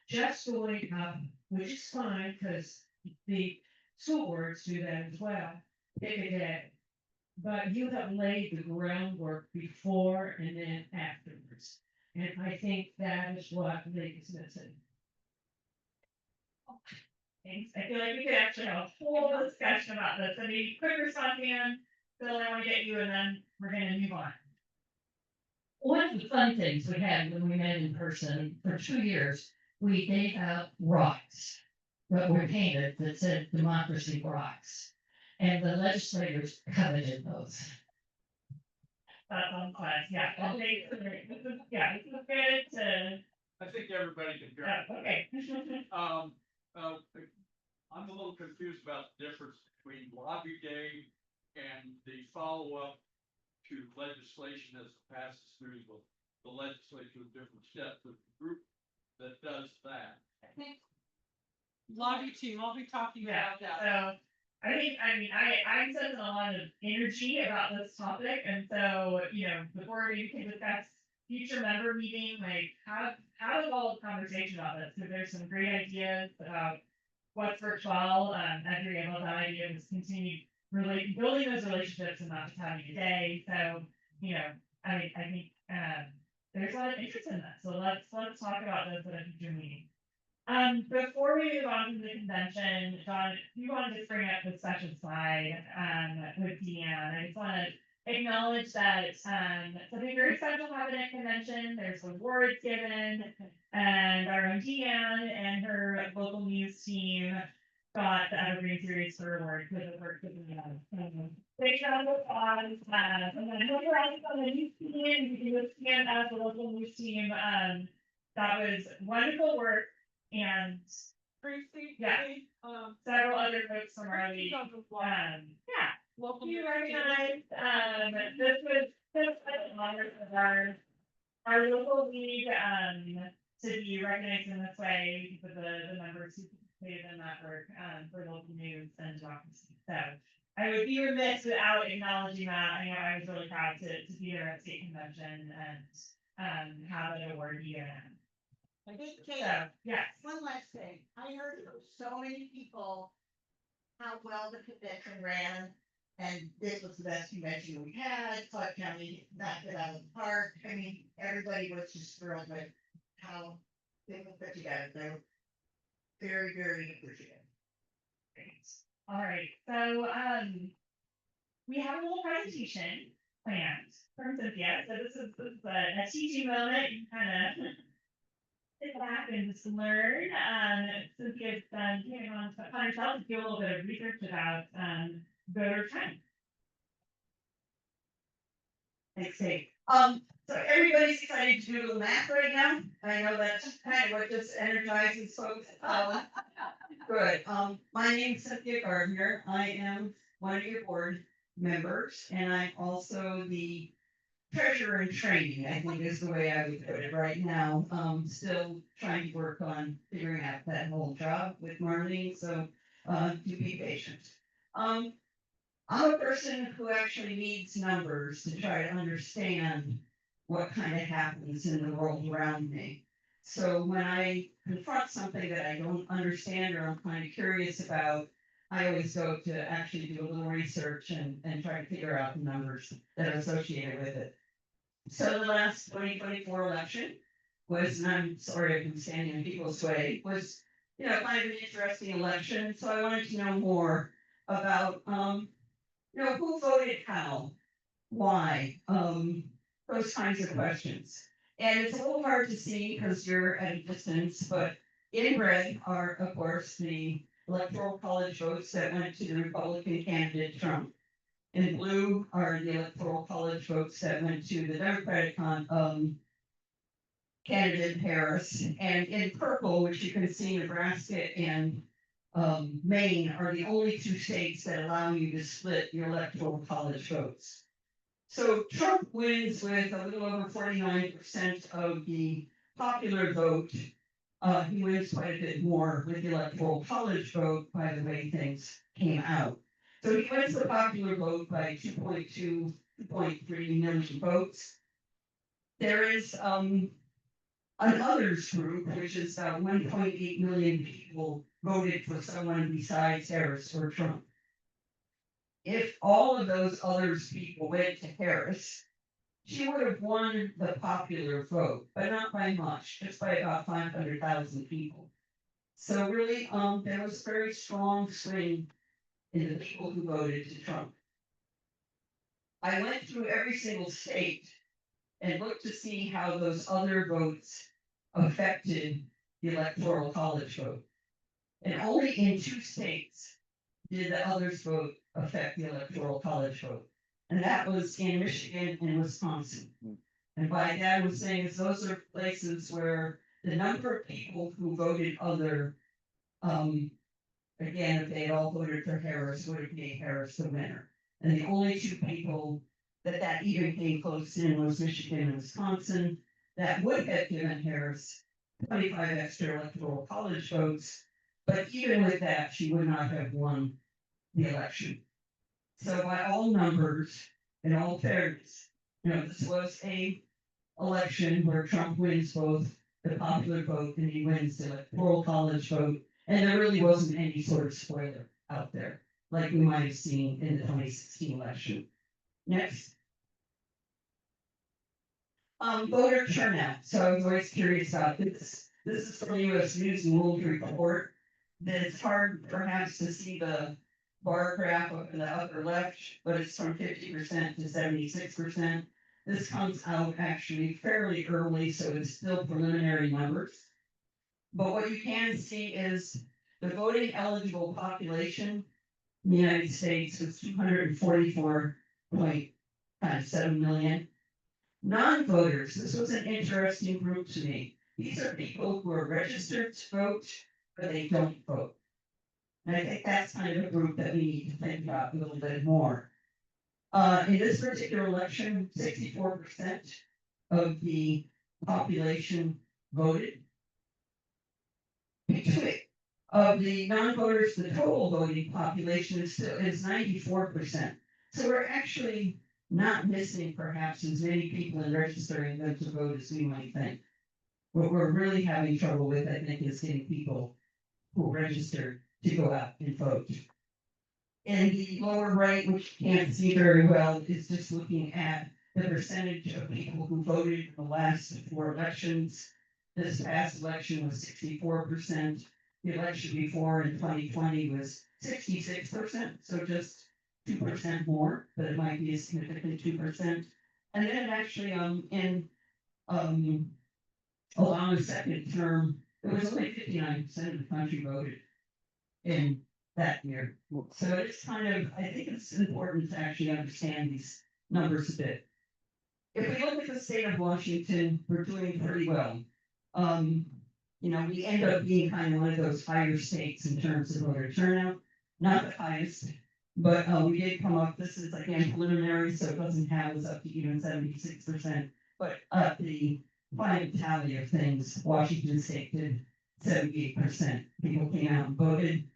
Just going up, which is fine, because the school boards do that as well, pick a day. But you have laid the groundwork before and then afterwards. And I think that is what League is missing. Thanks, I feel like we could actually have a whole discussion about this, I mean, quick response, Dan, Bill, I wanna get you, and then we're gonna move on. One of the fun things we had when we met in person for 2 years, we gave out rocks that were painted that said democracy rocks. And the legislators coveted those. That's on class, yeah, okay, this is, yeah, this is good to, I think everybody can hear. yeah, okay. I'm a little confused about the difference between lobby day and the follow-up to legislation as it passes through the legislature with different steps of the group that does that. Lobby team, I'll be talking Yeah, about that. so, I'm sensing a lot of energy about this topic, and so, before we can discuss future member meeting, like, how does all the conversation about this, because there's some great ideas about what's worked well, Andrea, I love that idea, was continue building those relationships and not just having a day, so, I think, there's a lot of interest in this, so let's talk about this at a future meeting. Before we move on to the convention, John, you wanted to bring up the session slide, with Deanne, I just wanna acknowledge that, something very special happened at convention, there's awards given, and our own Deanne and her local news team got the Evergreen Series for award for the work that we have. Big round of applause, and then look around on the news team, you can stand as the local news team, that was wonderful work, and Tracy, Yeah. Several other folks from our league, yeah. Local. You recognize, this was an honor of our local league, to be recognized in this way for the members who participated in that work, for local news and democracy. So I would be remiss without acknowledging that. I was really proud to be there at state convention and have an award here. Hey, So, Kate, yes. one last thing, I heard from so many people how well the convention ran. And this was the best convention we had, Clark County knocked it out of the park, I mean, everybody was just thrilled with how they were put together, they were very, very appreciative. All right, so, we have a little presentation planned from Cynthia, so this is a teaching moment, you kind of sit back and just learn, Cynthia's taking on herself to do a little bit of research about, voter trend. Thanks, Kate. So everybody's excited to do a little math right now. I know that's kind of what just energizes folks. Good. My name's Cynthia Gardner. I am one of your board members, and I'm also the treasurer in training, I think is the way I would put it right now. Still trying to work on figuring out that whole job with Marlene, so do be patient. I'm a person who actually needs numbers to try to understand what kind of happens in the world around me. So when I confront something that I don't understand or I'm kind of curious about, I always go to actually do a little research and try to figure out the numbers that are associated with it. So the last 2024 election was, and I'm sorry if I'm standing in people's way, was, kind of an interesting election. So I wanted to know more about, who voted how, why, those kinds of questions. And it's a little hard to see because you're at a distance, but in red are, of course, the electoral college votes that went to the Republican candidate Trump. In blue are the electoral college votes that went to the Democratic candidate Harris. And in purple, which you can see Nebraska and Maine are the only two states that allow you to split your electoral college votes. So Trump wins with a little over 49% of the popular vote. He wins quite a bit more with the electoral college vote by the way things came out. So he wins the popular vote by 2.2, 2.3 million votes. There is an others group, which is 1.8 million people voted for someone besides Harris or Trump. If all of those others people went to Harris, she would have won the popular vote, but not by much, just by about 500,000 people. So really, there was a very strong swing in the people who voted to Trump. I went through every single state and looked to see how those other votes affected the electoral college vote. And only in 2 states did the others vote affect the electoral college vote. And that was in Michigan and Wisconsin. And by that I'm saying is those are places where the number of people who voted other, again, if they all voted for Harris, would have made Harris the winner. And the only 2 people that even came close in was Michigan and Wisconsin. That would have given Harris 25 extra electoral college votes. But even with that, she would not have won the election. So by all numbers, in all fairness, this was a election where Trump wins both the popular vote and he wins the electoral college vote. And there really wasn't any sort of spoiler out there, like we might have seen in the 2016 election. Next. Voter turnout. So I was always curious about this. This is from US News and World Report. That it's hard perhaps to see the bar graph up in the upper left, but it's from 50% to 76%. This comes out actually fairly early, so it's still preliminary numbers. But what you can see is the voting eligible population in the United States is 244.7 million. Non-voters, this was an interesting group to me. These are people who are registered to vote, but they don't vote. And I think that's kind of a group that we need to think about a little bit more. In this particular election, 64% of the population voted. Of the non-voters, the total voting population is 94%. So we're actually not missing perhaps as many people in registering them to vote as we might think. What we're really having trouble with, I think, is getting people who registered to go out and vote. In the lower right, which you can't see very well, is just looking at the percentage of people who voted in the last 4 elections. This past election was 64%. The election before in 2020 was 66%, so just 2% more, but it might be a significant 2%. And then actually Obama's second term, it was only 59% of the country voted in that year. So it's kind of, I think it's important to actually understand these numbers a bit. If we look at the state of Washington, we're doing pretty well. We end up being kind of one of those higher states in terms of voter turnout, not the highest, but we did come up, this is again preliminary, so it doesn't have us up to even 76%, but the final tally of things, Washington State did 78%. People came out and voted.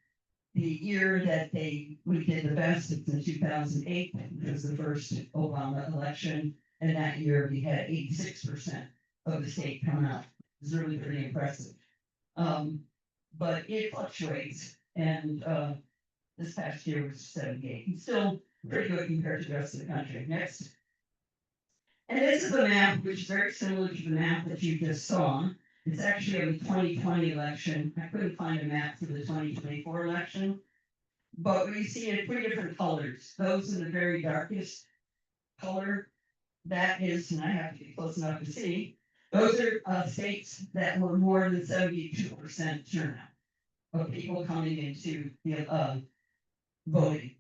The year that we did the best was in 2008, which was the first Obama election, and that year we had 86% of the state come out. It was really pretty impressive. But it fluctuates, and this past year was 78. It's still pretty good compared to the rest of the country. Next. And this is a map which is very similar to the map that you just saw. It's actually a 2020 election. I couldn't find a map for the 2024 election. But we see in 3 different colors. Those in the very darkest color, that is, and I have to be close enough to see, Those are states that were more than 72% turnout of people coming into the voting.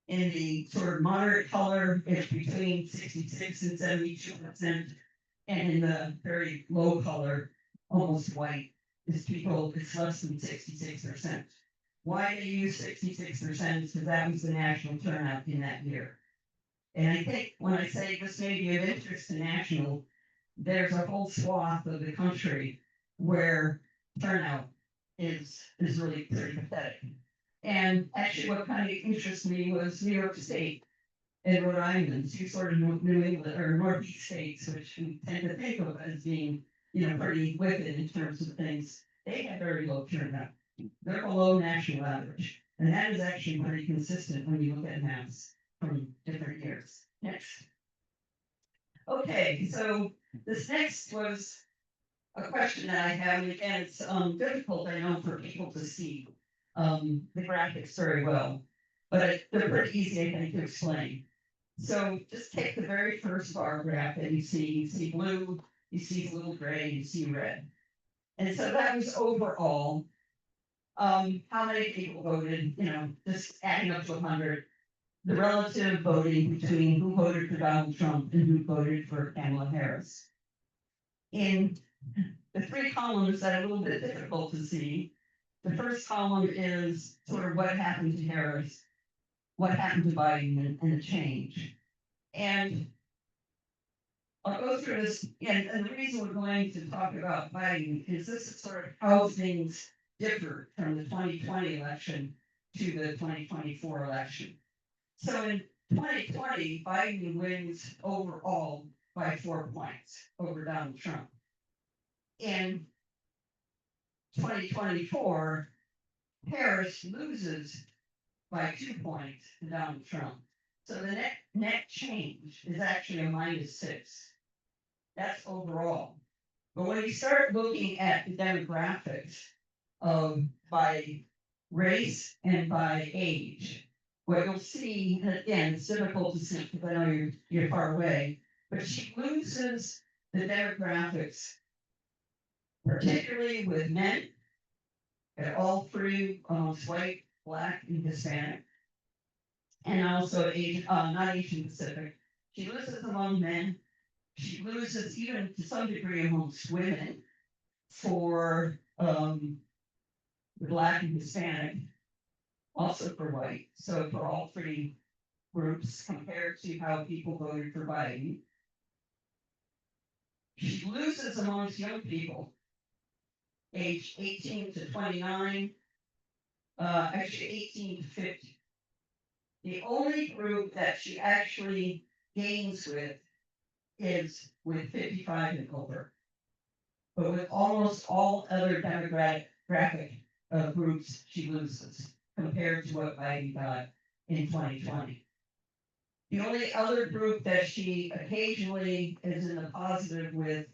In the sort of moderate color, it's between 66 and 72%. And in the very low color, almost white, it's less than 66%. Why they use 66% is because that was the national turnout in that year. And I think when I say this may be of interest to national, there's a whole swath of the country where turnout is really pretty pathetic. And actually what kind of interests me was New York State and Rhode Island, two sort of New England or Northeast states, which we tend to think of as being, pretty wicked in terms of things. They have very low turnout. They're below national average. And that is actually pretty consistent when you look at maps from different years. Next. Okay, so this next was a question that I have, and again, it's difficult, I know, for people to see the graphics very well, but they're pretty easy, I think, to explain. So just take the very first bar graph that you see blue, you see a little gray, you see red. And so that was overall, how many people voted, just adding up to 100, the relative voting between who voted for Donald Trump and who voted for Kamala Harris. In the three columns that are a little bit difficult to see, the first column is sort of what happened to Harris, what happened to Biden, and the change. And I'll go through this, and the reason we're going to talk about Biden is this is sort of how things differ from the 2020 election to the 2024 election. So in 2020, Biden wins overall by 4 points over Donald Trump. In 2024, Harris loses by 2 points to Donald Trump. So the net change is actually a -6. That's overall. But when you start looking at the demographics by race and by age, what you'll see, and again, it's difficult to see because I know you're far away, but she loses the demographics, particularly with men, at all three amongst white, black, and Hispanic, and also not Asian Pacific. She loses among men. She loses even to some degree amongst women for the black and Hispanic, also for white. So for all three groups compared to how people voted for Biden. She loses amongst young people, age 18 to 29, actually 18 to 50. The only group that she actually gains with is with 55 and over. But with almost all other demographic groups, she loses compared to what Biden got in 2020. The only other group that she occasionally is in the positive with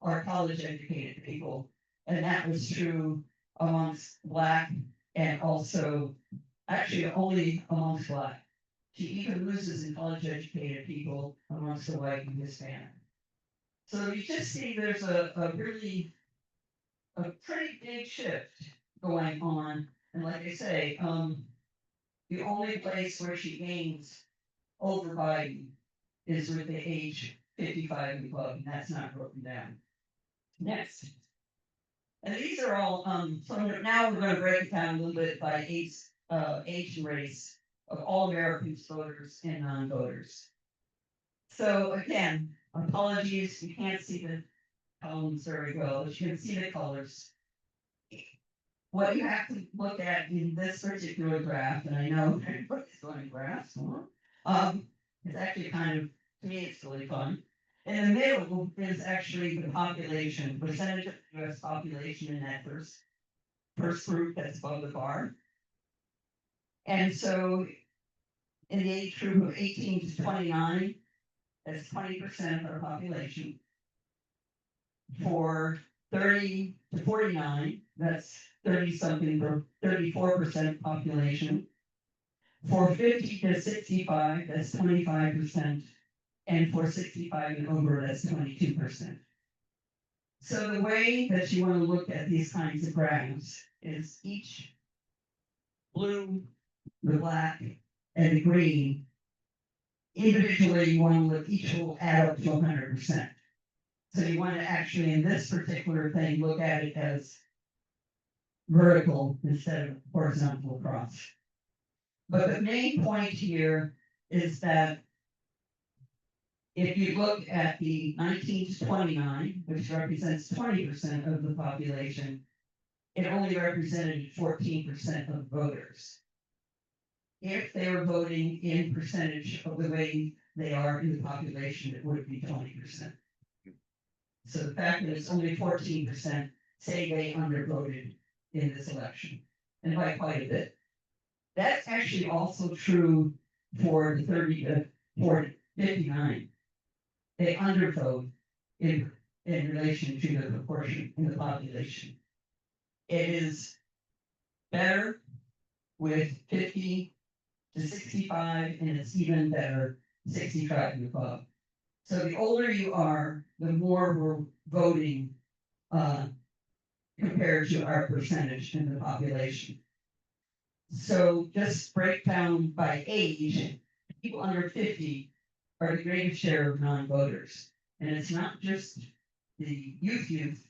are college educated people. And that was true amongst black and also actually only amongst black. She even loses in college educated people amongst the white and Hispanic. So you just see there's a pretty big shift going on. And like I say, the only place where she gains over Biden is with the age 55 and above, and that's not broken down. Next. And these are all, so now we're going to break it down a little bit by age and race of all American voters and non-voters. So again, apologies, you can't see the columns very well, but you can see the colors. What you have to look at in this particular graph, and I know everybody's going graphs, it's actually kind of, to me, it's really fun. In the middle is actually the population, percentage of the US population in that first group that's above the bar. And so in the age group of 18 to 29, that's 20% of our population. For 30 to 49, that's 30-something, or 34% population. For 50 to 65, that's 25%. And for 65 and over, that's 22%. So the way that you want to look at these kinds of graphs is each blue, the black, and the green. Individually, you want to look, each will add up to 100%. So you want to actually, in this particular thing, look at it as vertical instead of horizontal across. But the main point here is that if you look at the 19 to 29, which represents 20% of the population, it only represented 14% of voters. If they were voting in percentage of the way they are in the population, it would be 20%. So the fact that it's only 14% say they undervoted in this election, and by quite a bit. That's actually also true for the 30 to 59. They undervote in relation to the proportion in the population. It is better with 50 to 65, and it's even better 65 and above. So the older you are, the more we're voting compared to our percentage in the population. So just break down by age, people under 50 are the greatest share of non-voters. And it's not just the youth,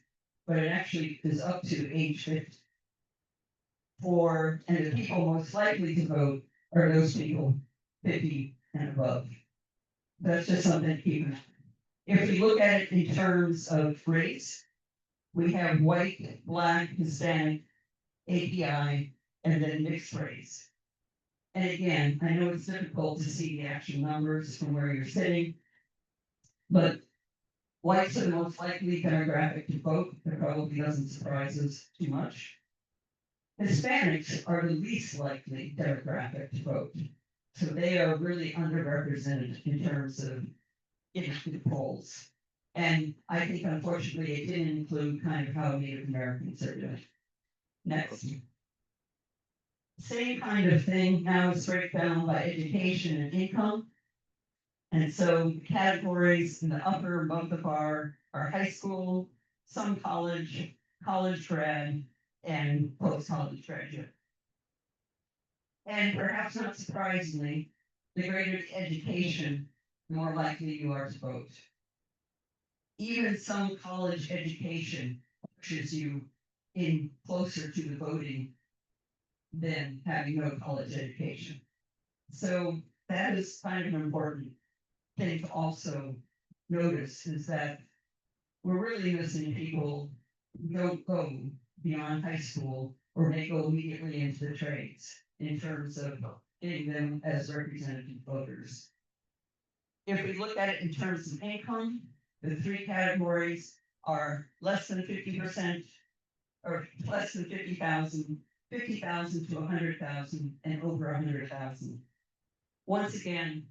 but it actually is up to age 50. And the people most likely to vote are those people 50 and above. That's just something to keep in mind. If we look at it in terms of race, we have white, black, Hispanic, API, and then mixed race. And again, I know it's difficult to see the actual numbers from where you're sitting, but whites are the most likely demographic to vote. That probably doesn't surprise us too much. Hispanics are the least likely demographic to vote. So they are really underrepresented in terms of getting to the polls. And I think unfortunately it didn't include kind of how Native Americans are doing. Next. Same kind of thing, now it's breakdown by education and income. And so the categories in the upper above the bar are high school, some college, college grad, and post-college graduate. And perhaps not surprisingly, the greater the education, the more likely you are to vote. Even some college education pushes you in closer to the voting than having no college education. So that is kind of an important thing to also notice, is that we're really missing people who don't go beyond high school or may go immediately into the trades in terms of getting them as representative voters. If we look at it in terms of income, the three categories are less than 50%, or less than 50,000, 50,000 to 100,000, and over 100,000. Once again,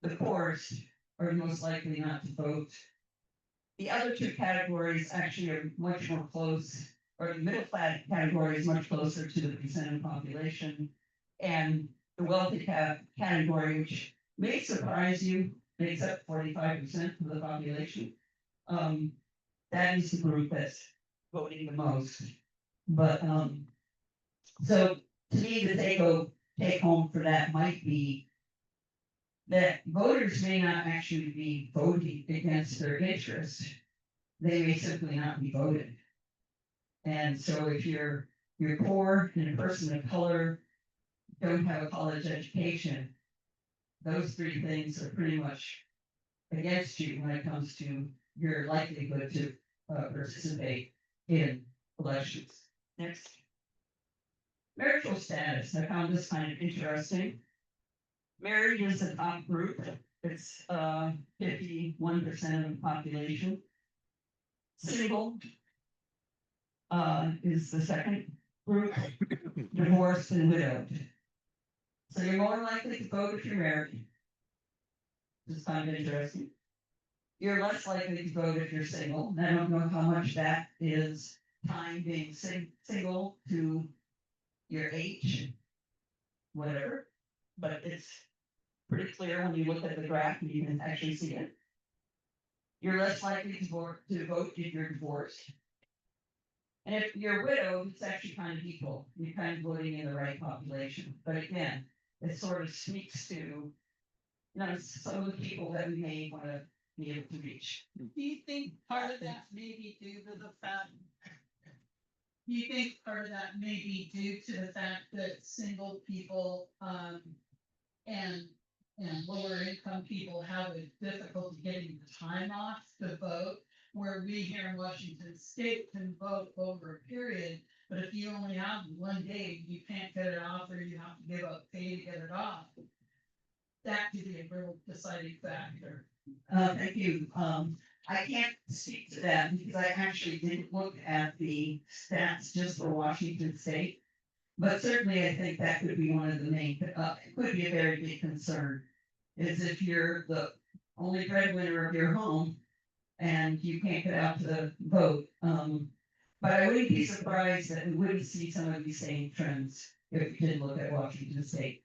the poorest are most likely not to vote. The other two categories actually are much more close, or the middle class category is much closer to the percent of population, and the wealthy category, which may surprise you, makes up 45% of the population. That is the group that's voting the most. But so to me, the take home for that might be that voters may not actually be voting against their interest. They may simply not be voted. And so if you're poor and a person of color, don't have a college education, those three things are pretty much against you when it comes to your likelihood to participate in elections. Next. Marital status. I found this kind of interesting. Married is the top group. It's 51% of the population. Single is the second group. Divorced and widowed. So you're more likely to vote if you're married. This is kind of interesting. You're less likely to vote if you're single. I don't know how much that is time being single to your age, whatever, but it's pretty clear when you look at the graph and you can actually see it. You're less likely to vote if you're divorced. And if you're widowed, it's actually kind of equal. You're kind of voting in the right population. But again, it sort of speaks to, you know, some of the people that we may want to be able to reach. Do you think part of that may be due to the fact? Do you think part of that may be due to the fact that single people, and lower income people have a difficulty getting the time off to vote? Where we here in Washington State can vote over a period, but if you only have one day, you can't get it off, or you have to give up pay to get it off. That could be a real deciding factor. Thank you. I can't speak to that because I actually didn't look at the stats just for Washington State. But certainly I think that could be one of the main, it could be a very big concern. Is if you're the only breadwinner of your home and you can't get out to vote. But I wouldn't be surprised that we wouldn't see some of these same trends if we did look at Washington State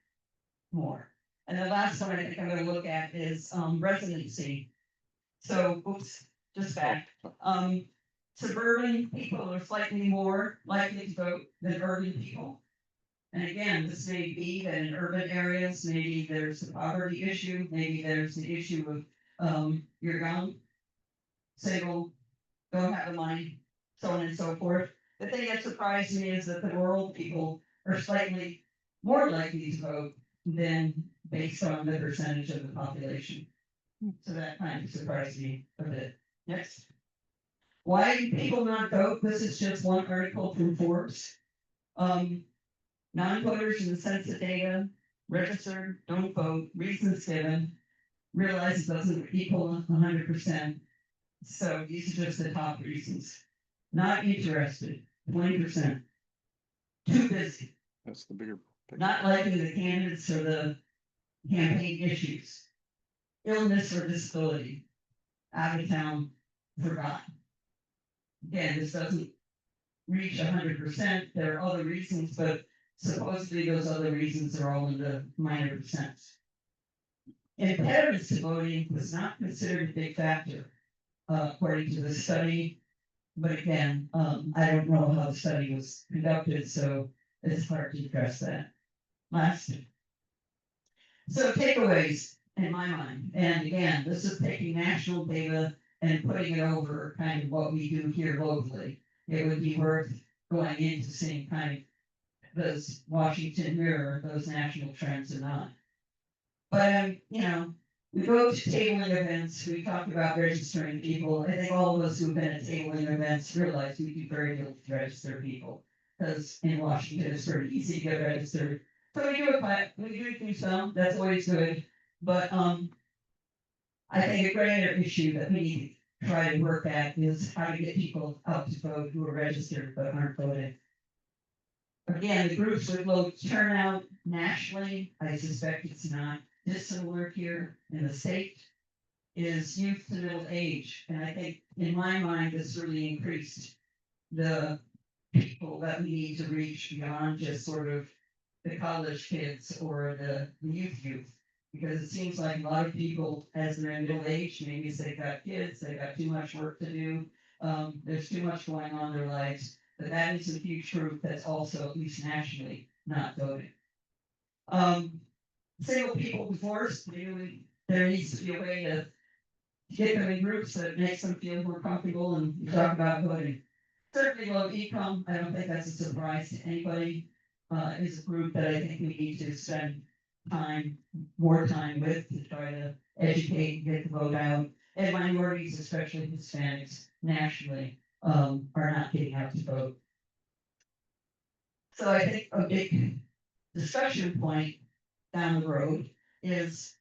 more. And the last one I think I'm gonna look at is residency. So, oops, just back. Suburban people are slightly more likely to vote than urban people. And again, this may be that in urban areas, maybe there's the poverty issue, maybe there's the issue of you're young, single, don't have the money, so on and so forth. The thing that surprised me is that the rural people are slightly more likely to vote than based on the percentage of the population. So that kind of surprised me a bit. Next. Why do people not vote? This is just one article from Forbes. Non-voters in the census data, registered, don't vote, reasons given, realize it doesn't equal 100%. So these are just the top reasons. Not interested, 20%. Too busy. That's the bigger. Not liking the candidates or the campaign issues. Illness or disability. Out of town, forgotten. Again, this doesn't reach 100%. There are other reasons, but supposedly those other reasons are all in the minor percents. Impediments to voting was not considered a big factor, according to the study. But again, I don't know how the study was conducted, so it's hard to address that. Last. So takeaways in my mind, and again, this is taking national data and putting it over kind of what we do here locally. It would be worth going into seeing kind of those Washington mirror, those national trends or not. But, you know, we go to tabling events, we talk about registering people. I think all of us who've been at tabling events realize we do very little to register people. Because in Washington, it's very easy to get registered. So we do it, but we do some, that's always good. But I think a greater issue that we need to try to work at is how to get people out to vote who are registered but aren't voting. Again, the groups with low turnout nationally, I suspect it's not dissimilar here in the state, is youth to middle age. And I think in my mind, this really increased the people that we need to reach beyond just sort of the college kids or the youth. Because it seems like a lot of people, as they're in middle age, maybe they've got kids, they've got too much work to do, there's too much going on in their lives. But that is a huge group that's also, at least nationally, not voting. Single people divorced, really, there needs to be a way to get them in groups that makes them feel more comfortable and talk about voting. Certainly low income, I don't think that's a surprise to anybody, is a group that I think we need to spend more time with to try to educate and get the vote out. And minorities, especially Hispanics, nationally, are not getting out to vote. So I think a big discussion point down the road is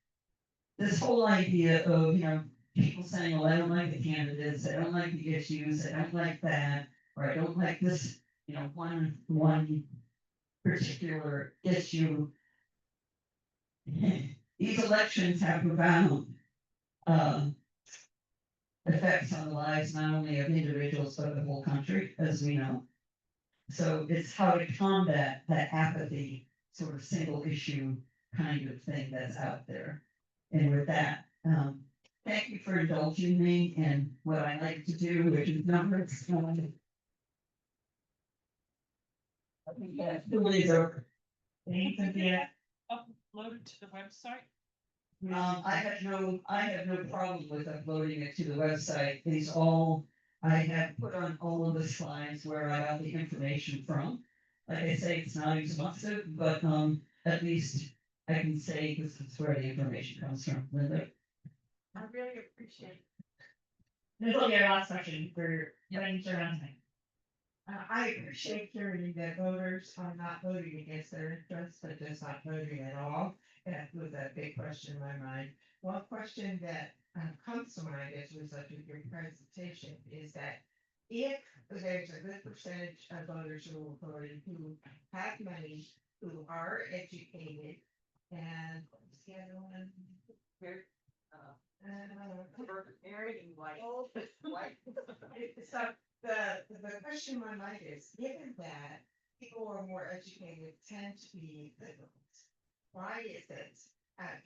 this whole idea of, you know, people saying, well, I don't like the candidates, I don't like the issues, I don't like that, or I don't like this, you know, one particular issue. These elections have profound effects on the lives not only of individuals but the whole country, as we know. So it's how to combat that apathy, sort of single issue kind of thing that's out there. And with that, thank you for indulging me in what I like to do, which is numbers. I think that's really over. Thanks, Cynthia. Uploaded to the website? I have no problem with uploading it to the website. These all, I have put on all of the slides where I got the information from. Like I say, it's not exhaustive, but, at least I can say this is where the information comes from, Linda. I really appreciate it. This will be our last question for running through on time. I appreciate hearing that voters are not voting against their interests, but just not voting at all. That was a big question in my mind. One question that comes to mind as a result of your presentation is that if there's a good percentage of voters who are voting who have money, who are educated, and what's the other one? Married and white. So the question in my mind is, given that people who are more educated tend to be liberals, why is it?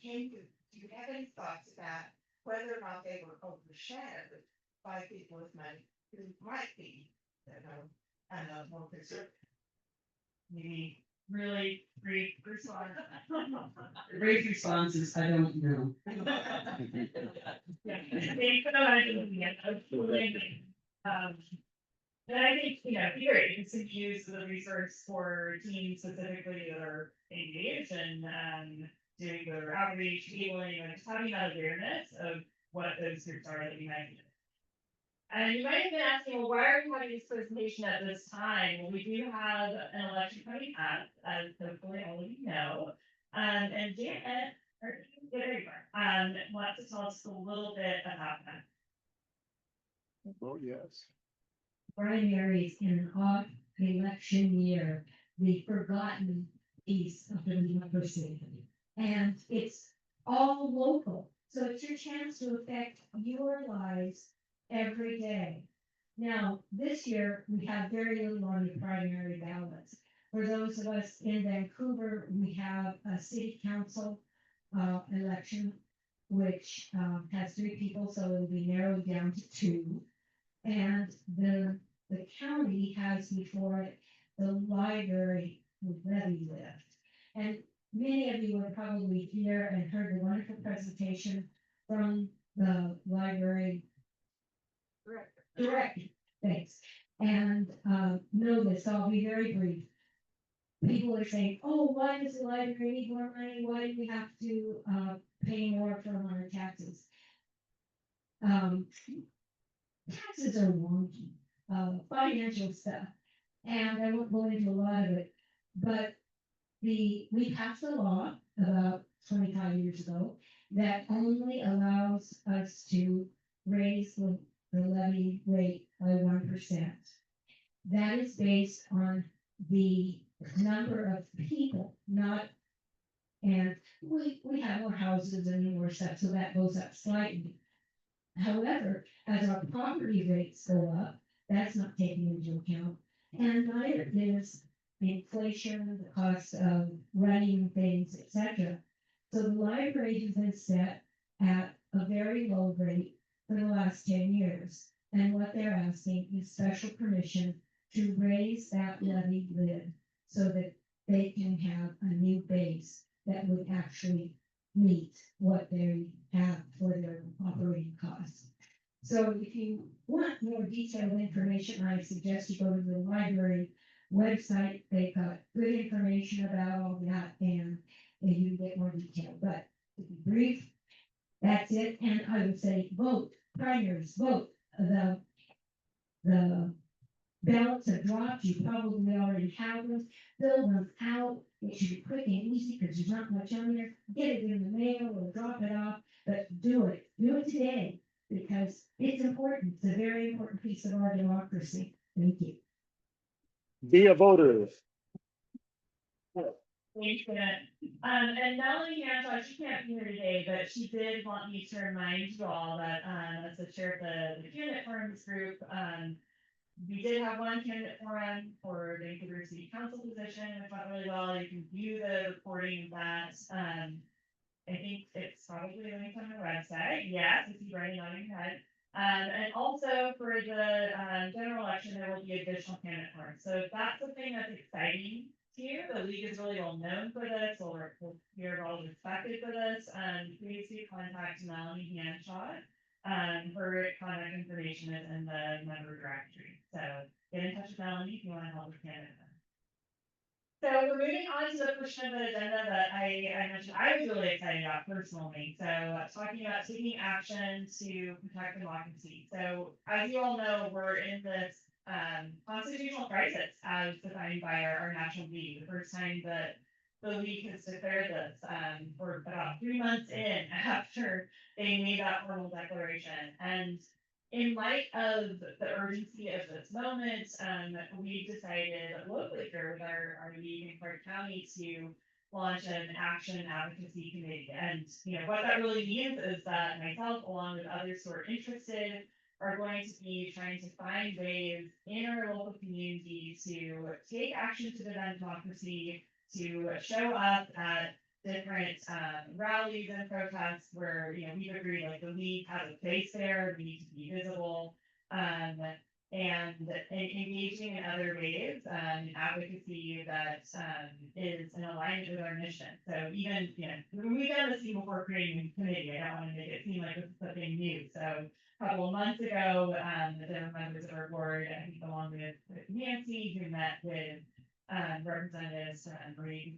Do you have any thoughts about whether or not they were overshadowed by people with money who might be, more conservative? Maybe really brief response. Brief responses, I don't know. Yeah, they could have, absolutely. And I think, here, you can use the resource for teams specifically that are engaged and, doing their outreach, healing, and just having that awareness of what those groups are that you might be. And you might have been asking, well, why are we having this presentation at this time? Well, we do have an election coming up, as hopefully all of you know. And Janet, there you are, wants to tell us a little bit about that. Oh, yes. Primaries in an odd election year, the forgotten piece of the democracy. And it's all local, so it's your chance to affect your lives every day. Now, this year, we have very little on the primary ballots. For those of us in Vancouver, we have a city council election, which has 3 people, so it'll be narrowed down to 2. And the county has before it the library levy lift. And many of you were probably here and heard the wonderful presentation from the library director. Thanks. And know this, I'll be very brief. People are saying, oh, why does the library need more money? Why do we have to pay more from our taxes? Taxes are wonky, financial stuff, and I won't go into a lot of it, but we passed a law about 25 years ago that only allows us to raise the levy rate by 1%. That is based on the number of people, not, and we have more houses and more stuff, so that goes up slightly. However, as our property rates go up, that's not taken into account. And neither is inflation, the cost of running things, etc. So the library has been set at a very low rate for the last 10 years. And what they're asking is special permission to raise that levy lid so that they can have a new base that would actually meet what they have for their operating costs. So if you want more detailed information, I suggest you go to the library website. They've got good information about all that, and you can get more detail. But to be brief, that's it. And I would say vote, primaries, vote. The ballots have dropped. You probably already have them. Fill them out. It should be quick and easy because there's not much on there. Get it in the mail or drop it off, but do it. Do it today because it's important. It's a very important piece of our democracy. Thank you. Be a voter. Thanks, Janet. And Melanie Hancock, she can't be here today, but she did want me to remind you all that, as the chair of the candidate forums group, we did have one candidate forum for the Vancouver City Council position, which went really well. You can view the recording of that. I think it's probably linked on our website, yes, if you write it on your head. And also for the, general election, there will be additional candidate forms, so if that's something that's exciting to you, the league is really well known for this, or you're well respected for this, please do contact Melanie Hanshaw. Her contact information is in the member directory, so get in touch with Melanie if you wanna help with Canada. So we're moving on to the portion of the agenda that I mentioned, I was really excited about personally, so talking about taking action to protect democracy. So as you all know, we're in this constitutional crisis as defined by our national league. The first time that the league has declared this, for about 3 months in after they made that formal declaration. And in light of the urgency of this moment, we decided locally here with our league in Clark County to launch an action advocacy committee. And, you know, what that really means is that myself, along with others who are interested, are going to be trying to find ways in our local community to take action to defend democracy, to show up at different rallies and protests where, you know, we've agreed like the league has a place there, we need to be visible, and engaging in other ways, advocacy that is in alignment with our mission. So even, you know, we've done this before creating a committee, I don't want to make it seem like this is something new. So a couple of months ago, there were members of our board, I think along with Nancy, who met with representatives and Marie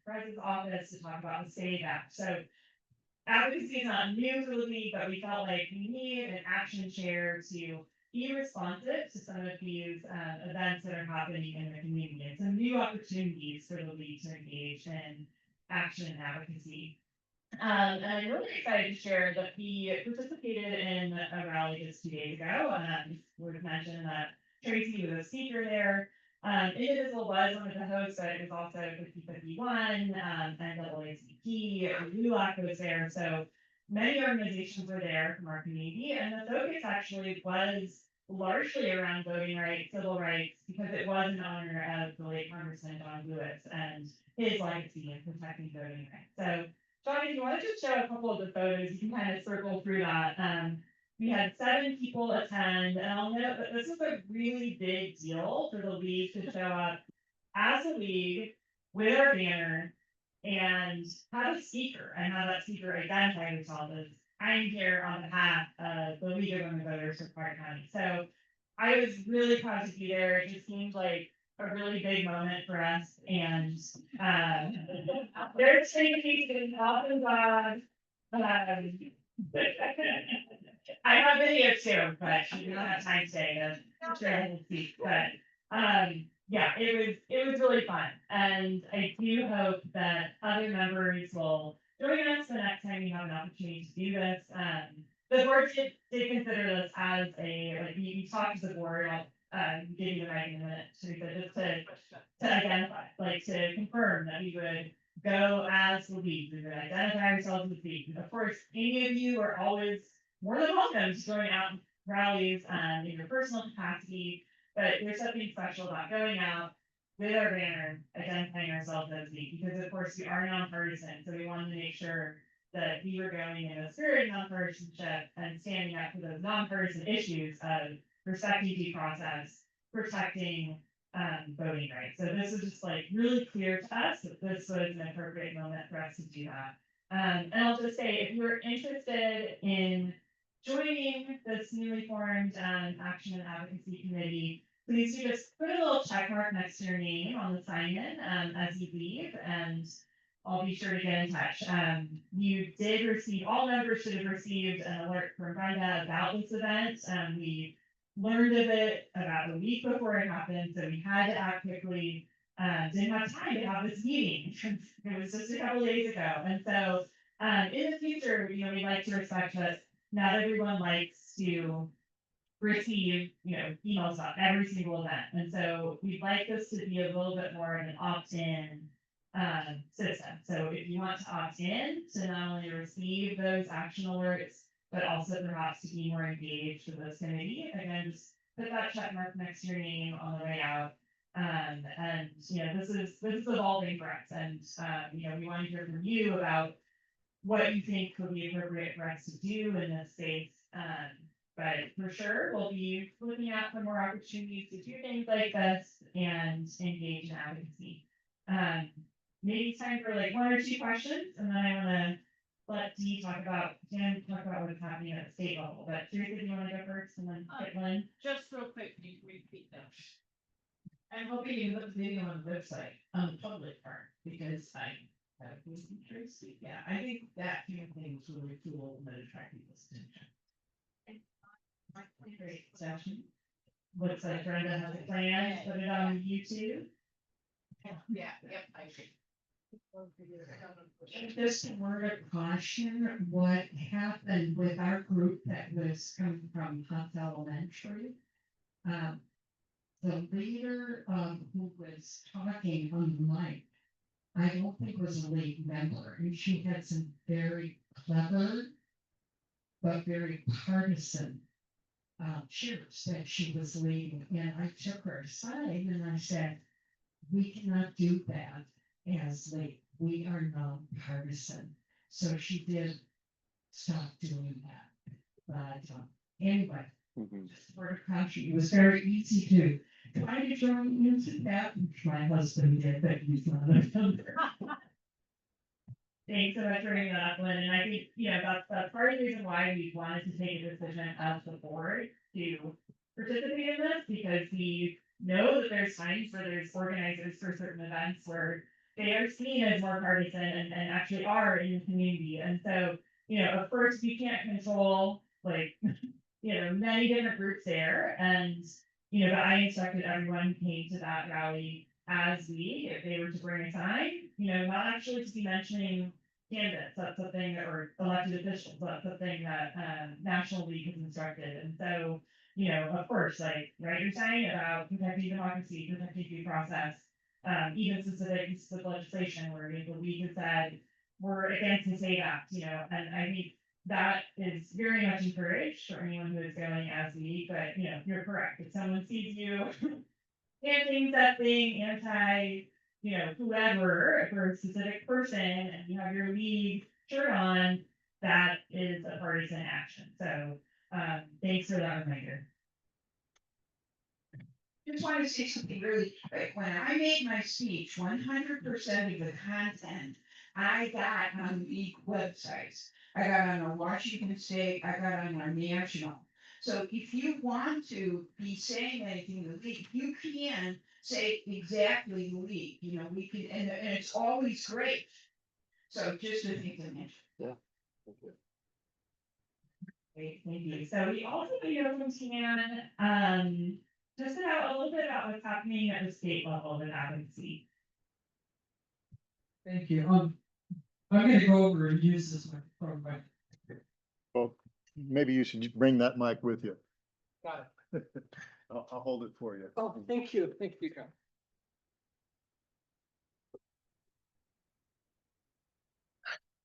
President's office to talk about the SAVE Act. So advocacy is not new for the league, but we felt like we need an action chair to be responsive to some of these events that are happening in the community and some new opportunities for the league to engage in action and advocacy. And I'm really excited to share that we participated in a rally just 2 days ago. Would mention that Tracy was a speaker there. Indivisible was one of the hosts, but it was also 5051, NAACP, LULAC was there, so many organizations were there from our community, and the focus actually was largely around voting rights, civil rights, because it was in honor of the late Congressman John Lewis and his legacy in protecting voting rights. So, John, if you want to just show a couple of the photos, you can kind of circle through that. We had 7 people attend, and I'll note that this is a really big deal for the league to show up as a league with our banner and have a speaker, and have that speaker identify themselves as I'm here on behalf of the League of Women Voters of Clark County. So I was really proud to be there. It just seemed like a really big moment for us, and there's Tracy and awesome dog. I have video too, but we don't have time today to share the speak, but yeah, it was really fun. And I do hope that other members will join us the next time we have an opportunity to do this. The board did consider this as a, like, we talked to the board, I'll give you the mic in a minute, Teresa, just to identify, like, to confirm that we would go as the league, we would identify ourselves as the league. Of course, any of you are always more than welcome to join out rallies in your personal capacity, but there's something special about going out with our banner, identifying ourselves as league, because of course we are nonpartisan, so we wanted to make sure that we were going in a spirit of nonpartisanship and standing up for those nonpartisan issues of respecting due process, protecting voting rights. So this is just like really clear to us that this was an appropriate moment for us to do that. And I'll just say, if you're interested in joining this newly formed Action and Advocacy Committee, please do just put a little check mark next to your name on the sign-in as you leave, and I'll be sure to get in touch. You did receive, all members should have received an alert from Brenda about this event. We learned of it about a week before it happened, so we had to act quickly. Didn't have time to have this meeting. It was just a couple days ago. And so in the future, you know, we'd like to respect that not everyone likes to receive, you know, emails about every single event. And so we'd like this to be a little bit more of an opt-in system. So if you want to opt in to not only receive those action alerts, but also perhaps to be more engaged with this committee, again, just put that check mark next to your name on the way out. And you know, this is evolving for us, and you know, we want to hear from you about what you think would be appropriate for us to do in this space. But for sure, we'll be looking out for more opportunities to do things like this and engage in advocacy. Maybe it's time for like 1 or 2 questions, and then I wanna let Dee talk about what's happening at the state level, but Teresa, do you wanna go first and then Lynn? Just real quick, can you repeat them? I'm hoping you put the video on the website, on the public part, because I have been Tracy. Yeah, I think that kind of thing is really cool and that attract people's attention. Great, session. Looks like Brenda has a plan, put it on YouTube. Yeah, yep, I agree. Just a word of caution, what happened with our group that was coming from Hunt Elementary. The leader, who was talking on the mic, I don't think was a league member, and she had some very clever, but very partisan cheers that she was leading, and I took her aside and I said, we cannot do that as we are nonpartisan. So she did stop doing that. But anyway, just for the country, it was very easy to try to join into that, which my husband did, but he's not a member. Thanks so much for bringing that up, Lynn, and I think, that's part of the reason why we wanted to take a decision as the board to participate in this, because we know that there's times where there's organizers for certain events where they are seen as more partisan and actually are in the community, and so, of course, we can't control, like, many different groups there, and, but I instructed everyone who came to that rally as we, if they were to bring a sign, not actually to be mentioning candidates, that's something that, or elected officials, that's something that, National League has instructed, and so, of course, like, write your sign about protecting democracy, protecting due process, even specific pieces of legislation where the league has said, we're against the SAFE Act, and I think that is very much encouraged for anyone who is going as league, but, you're correct, if someone sees you chanting something anti, whoever, for a specific person, and you have your league shirt on, that is a partisan action, so, thanks for that reminder. Just want to say something really quick. When I made my speech, 100% of the content I got on the websites. I got on our Washington State, I got on our national. So if you want to be saying anything to the league, you can say exactly the league, we can, and it's always great. So just a thing to mention. Yeah. Thank you. Great, thank you. So we also know from Tian, just about a little bit about what's happening at the state level with advocacy. Thank you. I'm gonna go over and use this microphone. Well, maybe you should bring that mic with you. Got it. I'll hold it for you. Oh, thank you, John.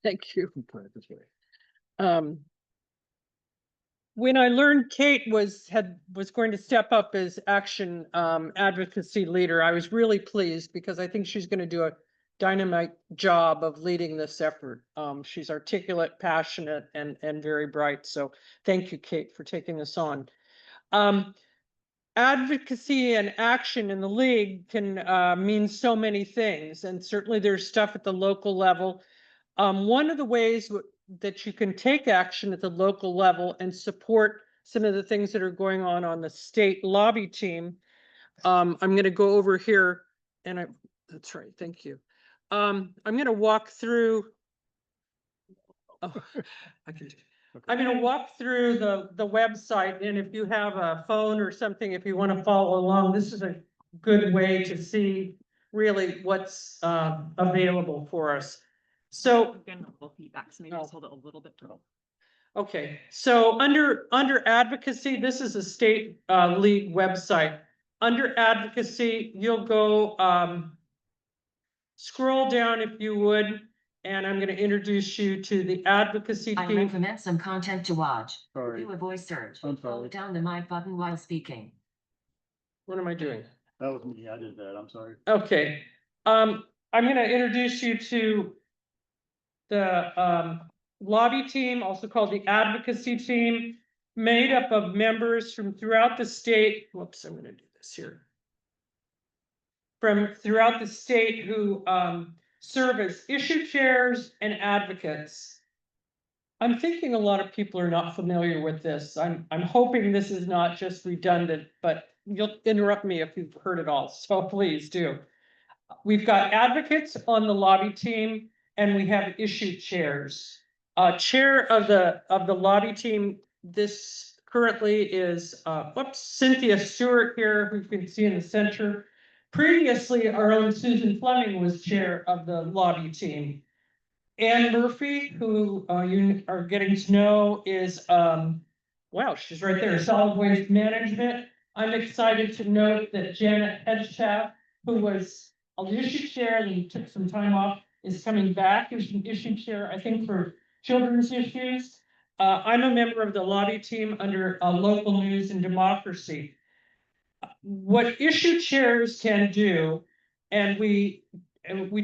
Thank you. Put it this way. When I learned Kate was going to step up as action advocacy leader, I was really pleased because I think she's going to do a dynamite job of leading this effort. She's articulate, passionate, and very bright. So thank you, Kate, for taking this on. Advocacy and action in the league can mean so many things, and certainly there's stuff at the local level. One of the ways that you can take action at the local level and support some of the things that are going on the state lobby team. I'm going to go over here and that's right. Thank you. I'm going to walk through. Oh, I'm going to walk through the website, and if you have a phone or something, if you want to follow along, this is a good way to see really what's available for us. So I'm getting a little feedback, so maybe just hold it a little bit. okay, so under advocacy, this is a state league website. Under advocacy, you'll go scroll down if you would, and I'm going to introduce you to the advocacy I team. recommend some content to watch. Sorry. Do a voice search. I'm sorry. Hold down the mic button while speaking. What am I doing? That was me. I did that. I'm sorry. Okay, I'm going to introduce you to the lobby team, also called the advocacy team, made up of members from throughout the state. Whoops, I'm gonna do this here. From throughout the state who serve as issue chairs and advocates. I'm thinking a lot of people are not familiar with this. I'm hoping this is not just redundant, but you'll interrupt me if you've heard it all, so please do. We've got advocates on the lobby team and we have issue chairs. Chair of the lobby team, this currently is Cynthia Stewart here, who you can see in the center. Previously, our own Susan Fleming was chair of the lobby team. Ann Murphy, who you are getting to know, is wow, she's right there, solid waste management. I'm excited to note that Janet Hedgechaff, who was an issue chair and took some time off, is coming back as an issue chair, I think, for children's issues. I'm a member of the lobby team under Local News and Democracy. What issue chairs can do, and we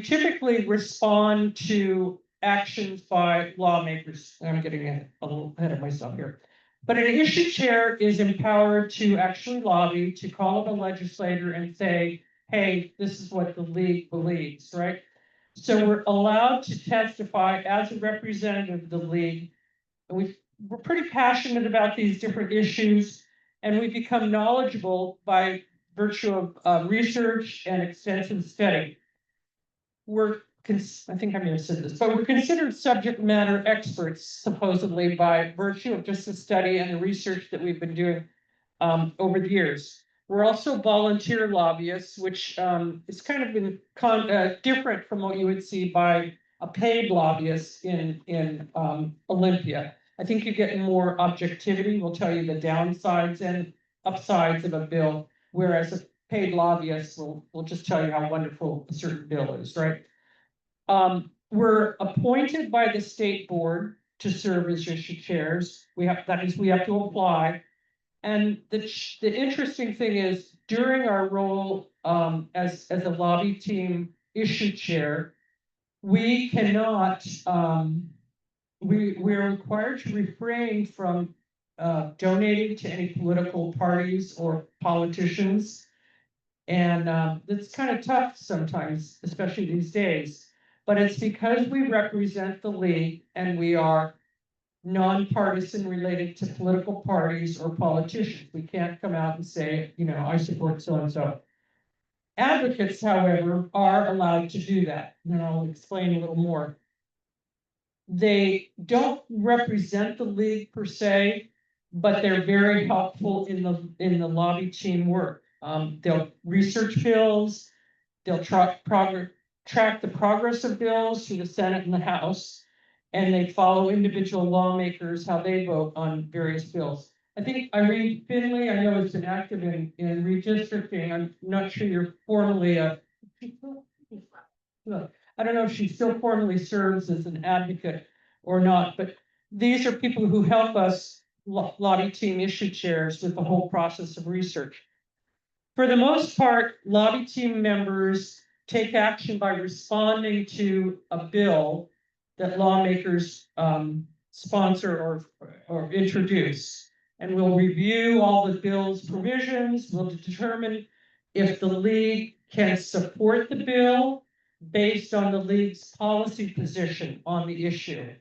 typically respond to actions by lawmakers. I'm getting a little ahead of myself here. But an issue chair is empowered to actually lobby, to call up a legislator and say, hey, this is what the league believes, right? So we're allowed to testify as a representative of the league. And we're pretty passionate about these different issues, and we become knowledgeable by virtue of research and extensive study. I think I may have said this, but we're considered subject matter experts, supposedly, by virtue of just the study and the research that we've been doing over the years. We're also volunteer lobbyists, which is kind of been different from what you would see by a paid lobbyist in Olympia. I think you get more objectivity. We'll tell you the downsides and upsides of a bill, whereas a paid lobbyist will just tell you how wonderful a certain bill is, right? We're appointed by the state board to serve as issue chairs. That means we have to apply. And the interesting thing is, during our role as a lobby team issue chair, we cannot, we're required to refrain from donating to any political parties or politicians. And it's kind of tough sometimes, especially these days. But it's because we represent the league and we are nonpartisan related to political parties or politicians. We can't come out and say, you know, I support so-and-so. Advocates, however, are allowed to do that. And I'll explain a little more. They don't represent the league per se, but they're very helpful in the lobby team work. They'll research bills, they'll track the progress of bills through the Senate and the House, and they follow individual lawmakers, how they vote on various bills. I think Irene Finley, I know, has been active in redistricting. I'm not sure you're formally I don't know if she still formally serves as an advocate or not, but these are people who help us lobby team issue chairs with the whole process of research. For the most part, lobby team members take action by responding to a bill that lawmakers sponsor or introduce. And we'll review all the bill's provisions. We'll determine if the league can support the bill based on the league's policy position on the issue.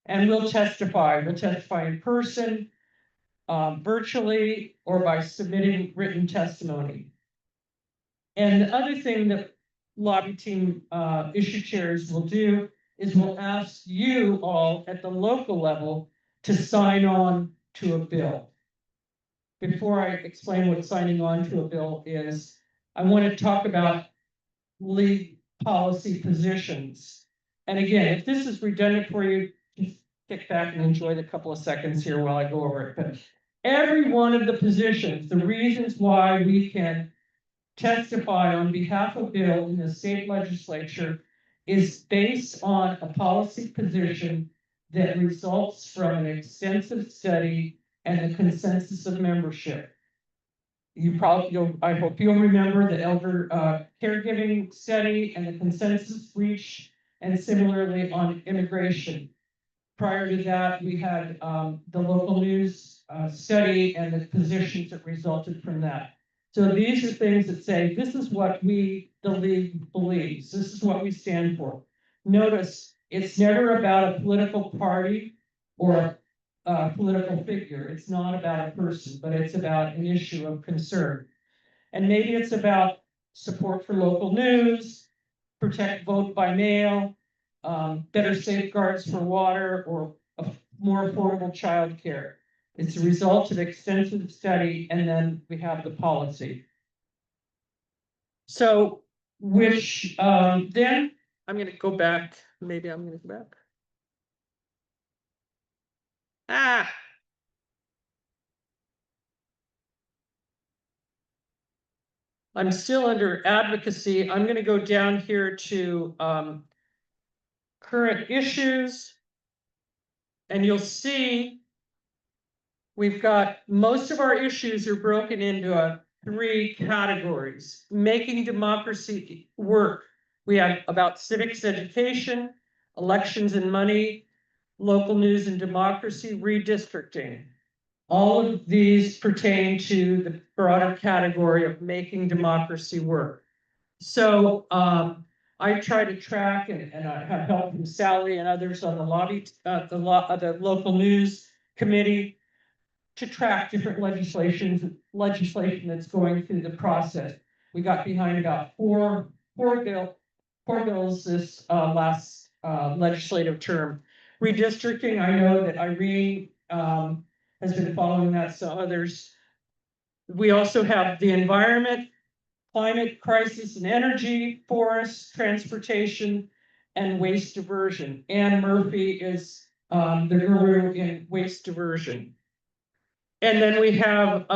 And we'll testify in person, virtually, or by submitting written testimony. And the other thing that lobby team issue chairs will do is we'll ask you all at the local level to sign on to a bill. Before I explain what signing on to a bill is, I want to talk about league policy positions. And again, if this is redundant for you, just kick back and enjoy the couple of seconds here while I go over it. But every one of the positions, the reasons why we can testify on behalf of bill in the state legislature is based on a policy position that results from an extensive study and the consensus of membership. I hope you'll remember the elder caregiving study and the consensus reached and similarly on immigration. Prior to that, we had the local news study and the positions that resulted from that. So these are things that say, this is what we, the league, believes. This is what we stand for. Notice, it's never about a political party or a political figure. It's not about a person, but it's about an issue of concern. And maybe it's about support for local news, protect vote by mail, better safeguards for water, or more affordable childcare. It's a result of extensive study, and then we have the policy. So, which then I'm going to go back. Maybe I'm going to go back. I'm still under advocacy. I'm going to go down here to current issues. And you'll see we've got most of our issues are broken into 3 categories. Making democracy work. We have about civics education, elections and money, local news and democracy, redistricting. All of these pertain to the broader category of making democracy work. So I try to track, and I have help from Sally and others on the lobby, the local news committee, to track different legislation that's going through the process. We got behind about four bills this last legislative term. Redistricting, I know that Irene has been following that, so others. We also have the environment, climate crisis and energy, forests, transportation, and waste diversion. Anne Murphy is the guru in waste diversion. And then we have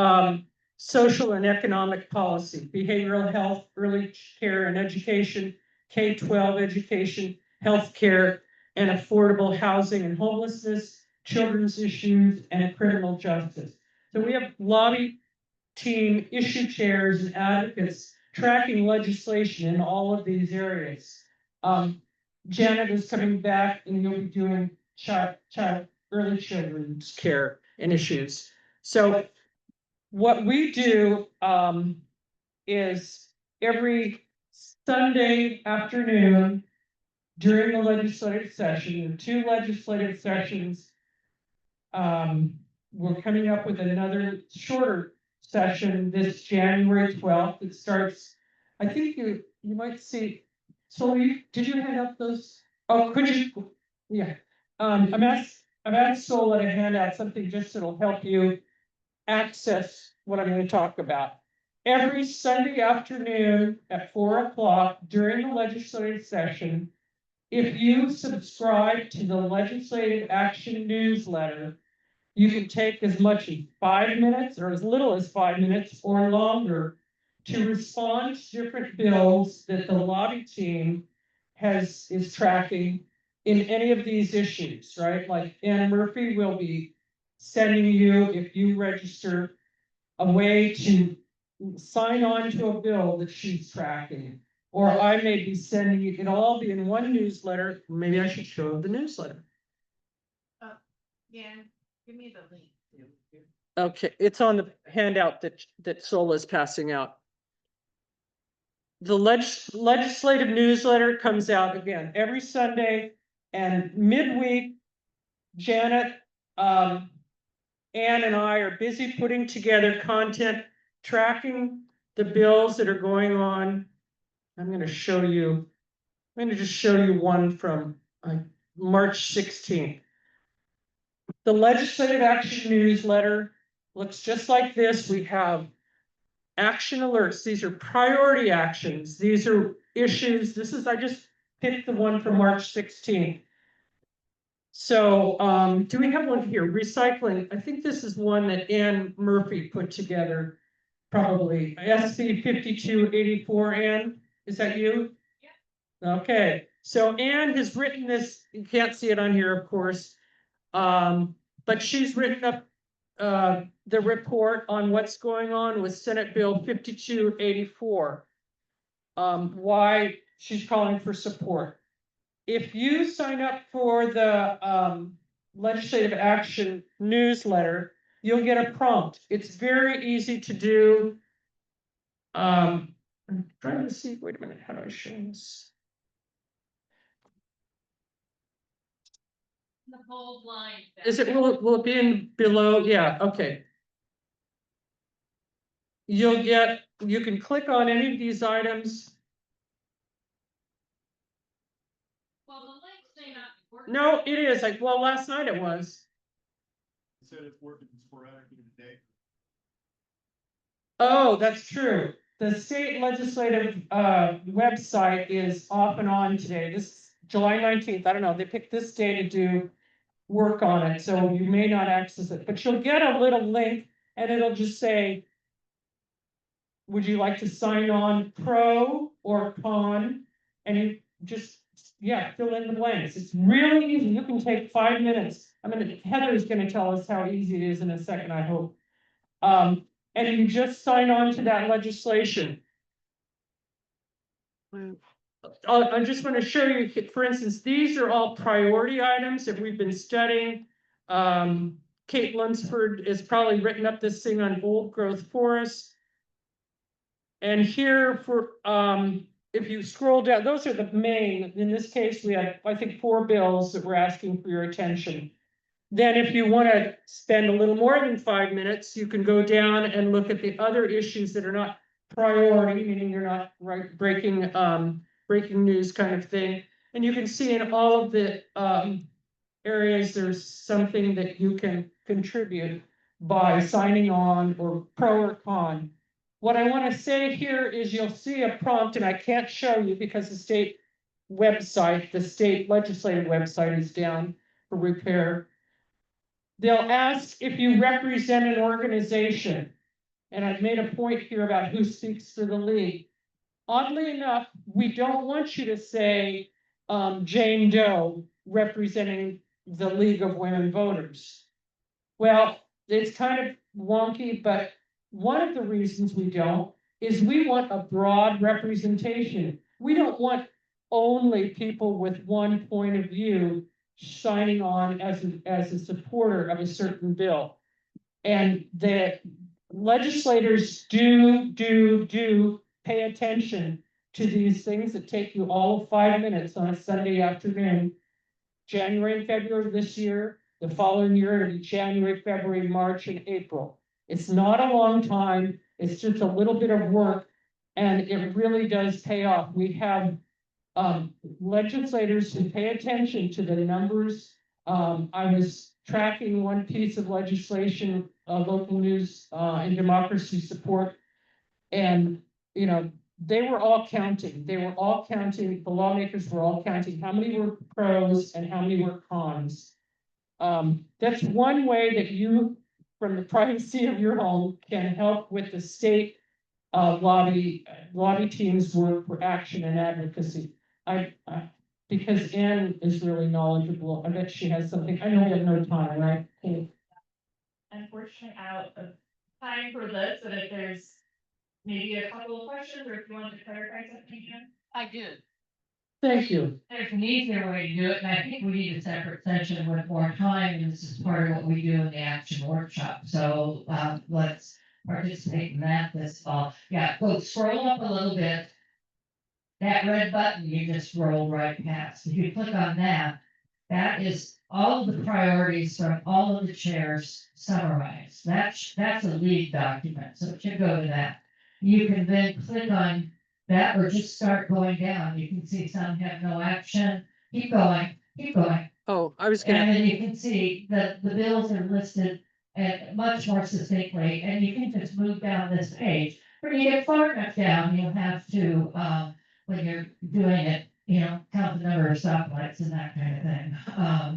social and economic policy, behavioral health, early care and education, K-12 education, healthcare, and affordable housing and homelessness, children's issues, and criminal justice. So we have lobby team, issue chairs, and advocates tracking legislation in all of these areas. Janet is coming back, and you'll be doing early children's care and issues. So what we do is every Sunday afternoon during the legislative session, the 2 legislative sessions, we're coming up with another shorter session this January 12th. It starts, I think you might see, so did you hand out those? Oh, could you? Yeah. I've asked Sola to hand out something just that'll help you access what I'm going to talk about. Every Sunday afternoon at 4 o'clock during the legislative session, if you subscribe to the Legislative Action newsletter, you can take as much as 5 minutes or as little as 5 minutes or longer to respond to different bills that the lobby team is tracking in any of these issues, right? Like Anne Murphy will be sending you, if you register, a way to sign on to a bill that she's tracking. Or I may be sending you, it'll all be in one newsletter. Maybe I should show the newsletter. Yeah, give me the link. Okay, it's on the handout that Sola is passing out. The legislative newsletter comes out again every Sunday, and midweek, Janet, Anne and I are busy putting together content, tracking the bills that are going on. I'm going to just show you one from March 16th. The Legislative Action newsletter looks just like this. We have action alerts. These are priority actions. These are issues. I just picked the one from March 16th. So do we have one here? Recycling. I think this is one that Anne Murphy put together, probably. SB 5284, Anne, is that you? Yeah. Okay. So Anne has written this. You can't see it on here, of course. But she's written up the report on what's going on with Senate Bill 5284. Why she's calling for support. if you sign up for the legislative action newsletter, you'll get a prompt. It's very easy to do. I'm trying to see, wait a minute, how do I show this? The whole line. Is it, will it be in below? Yeah, okay. You can click on any of these items. Well, the links may not work. No, it is, like, well, last night it was. It said it's working sporadically today. Oh, that's true. The state legislative website is off and on today. This is July 19th. I don't know. They picked this day to do work on it, so you may not access it, but you'll get a little link and it'll just say, would you like to sign on pro or con? And you just, yeah, fill in the blanks. It's really easy. You can take 5 minutes. I mean, Heather's gonna tell us how easy it is in a second, I hope. And you just sign on to that legislation. I just want to show you, for instance, these are all priority items that we've been studying. Kate Lunsford has probably written up this thing on old growth forests. And here for, if you scroll down, those are the main, in this case, we have, I think, 4 bills that we're asking for your attention. Then if you want to spend a little more than 5 minutes, you can go down and look at the other issues that are not priority, meaning you're not breaking news kind of thing. And you can see in all of the areas, there's something that you can contribute by signing on or pro or con. What I want to say here is you'll see a prompt, and I can't show you because the state website, the state legislative website is down for repair. They'll ask if you represent an organization. And I've made a point here about who speaks for the league. Oddly enough, we don't want you to say Jane Doe representing the League of Women Voters. Well, it's kind of wonky, but one of the reasons we don't is we want a broad representation. We don't want only people with one point of view signing on as a supporter of a certain bill. And the legislators do pay attention to these things that take you all of 5 minutes on a Sunday afternoon. January and February this year, the following year, it'll be January, February, March, and April. It's not a long time, it's just a little bit of work, and it really does pay off. We have legislators who pay attention to the numbers. I was tracking one piece of legislation, local news and democracy support. And, you know, they were all counting. The lawmakers were all counting how many were pros and how many were cons. That's one way that you, from the privacy of your home, can help with the state lobby teams work for action and advocacy. Because Anne is really knowledgeable. I bet she has something. I know we have no time, right? Unfortunately, out of time for this, but if there's maybe a couple of questions, or if you want to clarify something, I did. Thank you. There's an easier way to do it, and I think we need a separate session with more time, and this is part of what we do in the action workshop, so, let's participate in that this fall. Yeah, go scroll up a little bit. That red button you just rolled right past, if you click on that, that is all of the priorities from all of the chairs summarized. That's a lead document, so it should go to that. You can then click on that or just start going down. You can see some have no action. Keep going, keep going. Oh, I was And gonna, then you can see that the bills are listed and much more succinctly, and you can just move down this page. When you get far enough down, you'll have to, when you're doing it, you know, count the number of stoplights and that kind of thing,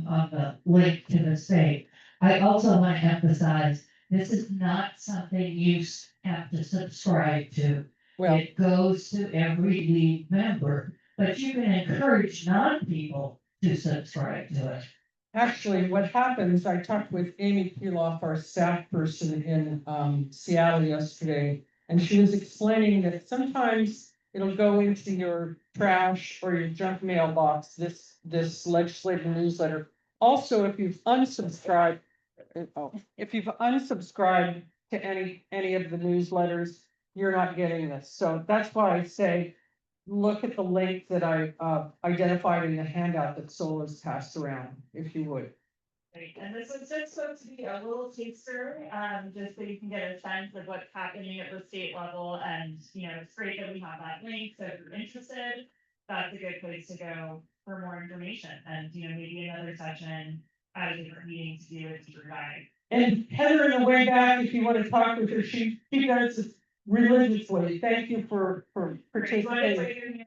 on the link to the state. I also want to emphasize, this is not something you have to subscribe to. well, It goes to every league member, but you can encourage non-people to subscribe to it. actually, what happens, I talked with Amy Piloff, our staff person in Seattle yesterday, and she was explaining that sometimes it'll go into your trash or your junk mailbox, this legislative newsletter. Also, if you've unsubscribed, if you've unsubscribed to any of the newsletters, you're not getting this. So that's why I say, look at the link that I identified in the handout that Solar's passed around, if you would. Great, and this is just supposed to be a little taster, just so you can get a sense of what's happening at the state level, and, it's great that we have that link, so if you're interested, that's a good place to go for more information, and, maybe another session at a different meeting to do a deeper dive. And Heather, in the way back, if you want to talk with her, she does this religiously. Thank you for participating.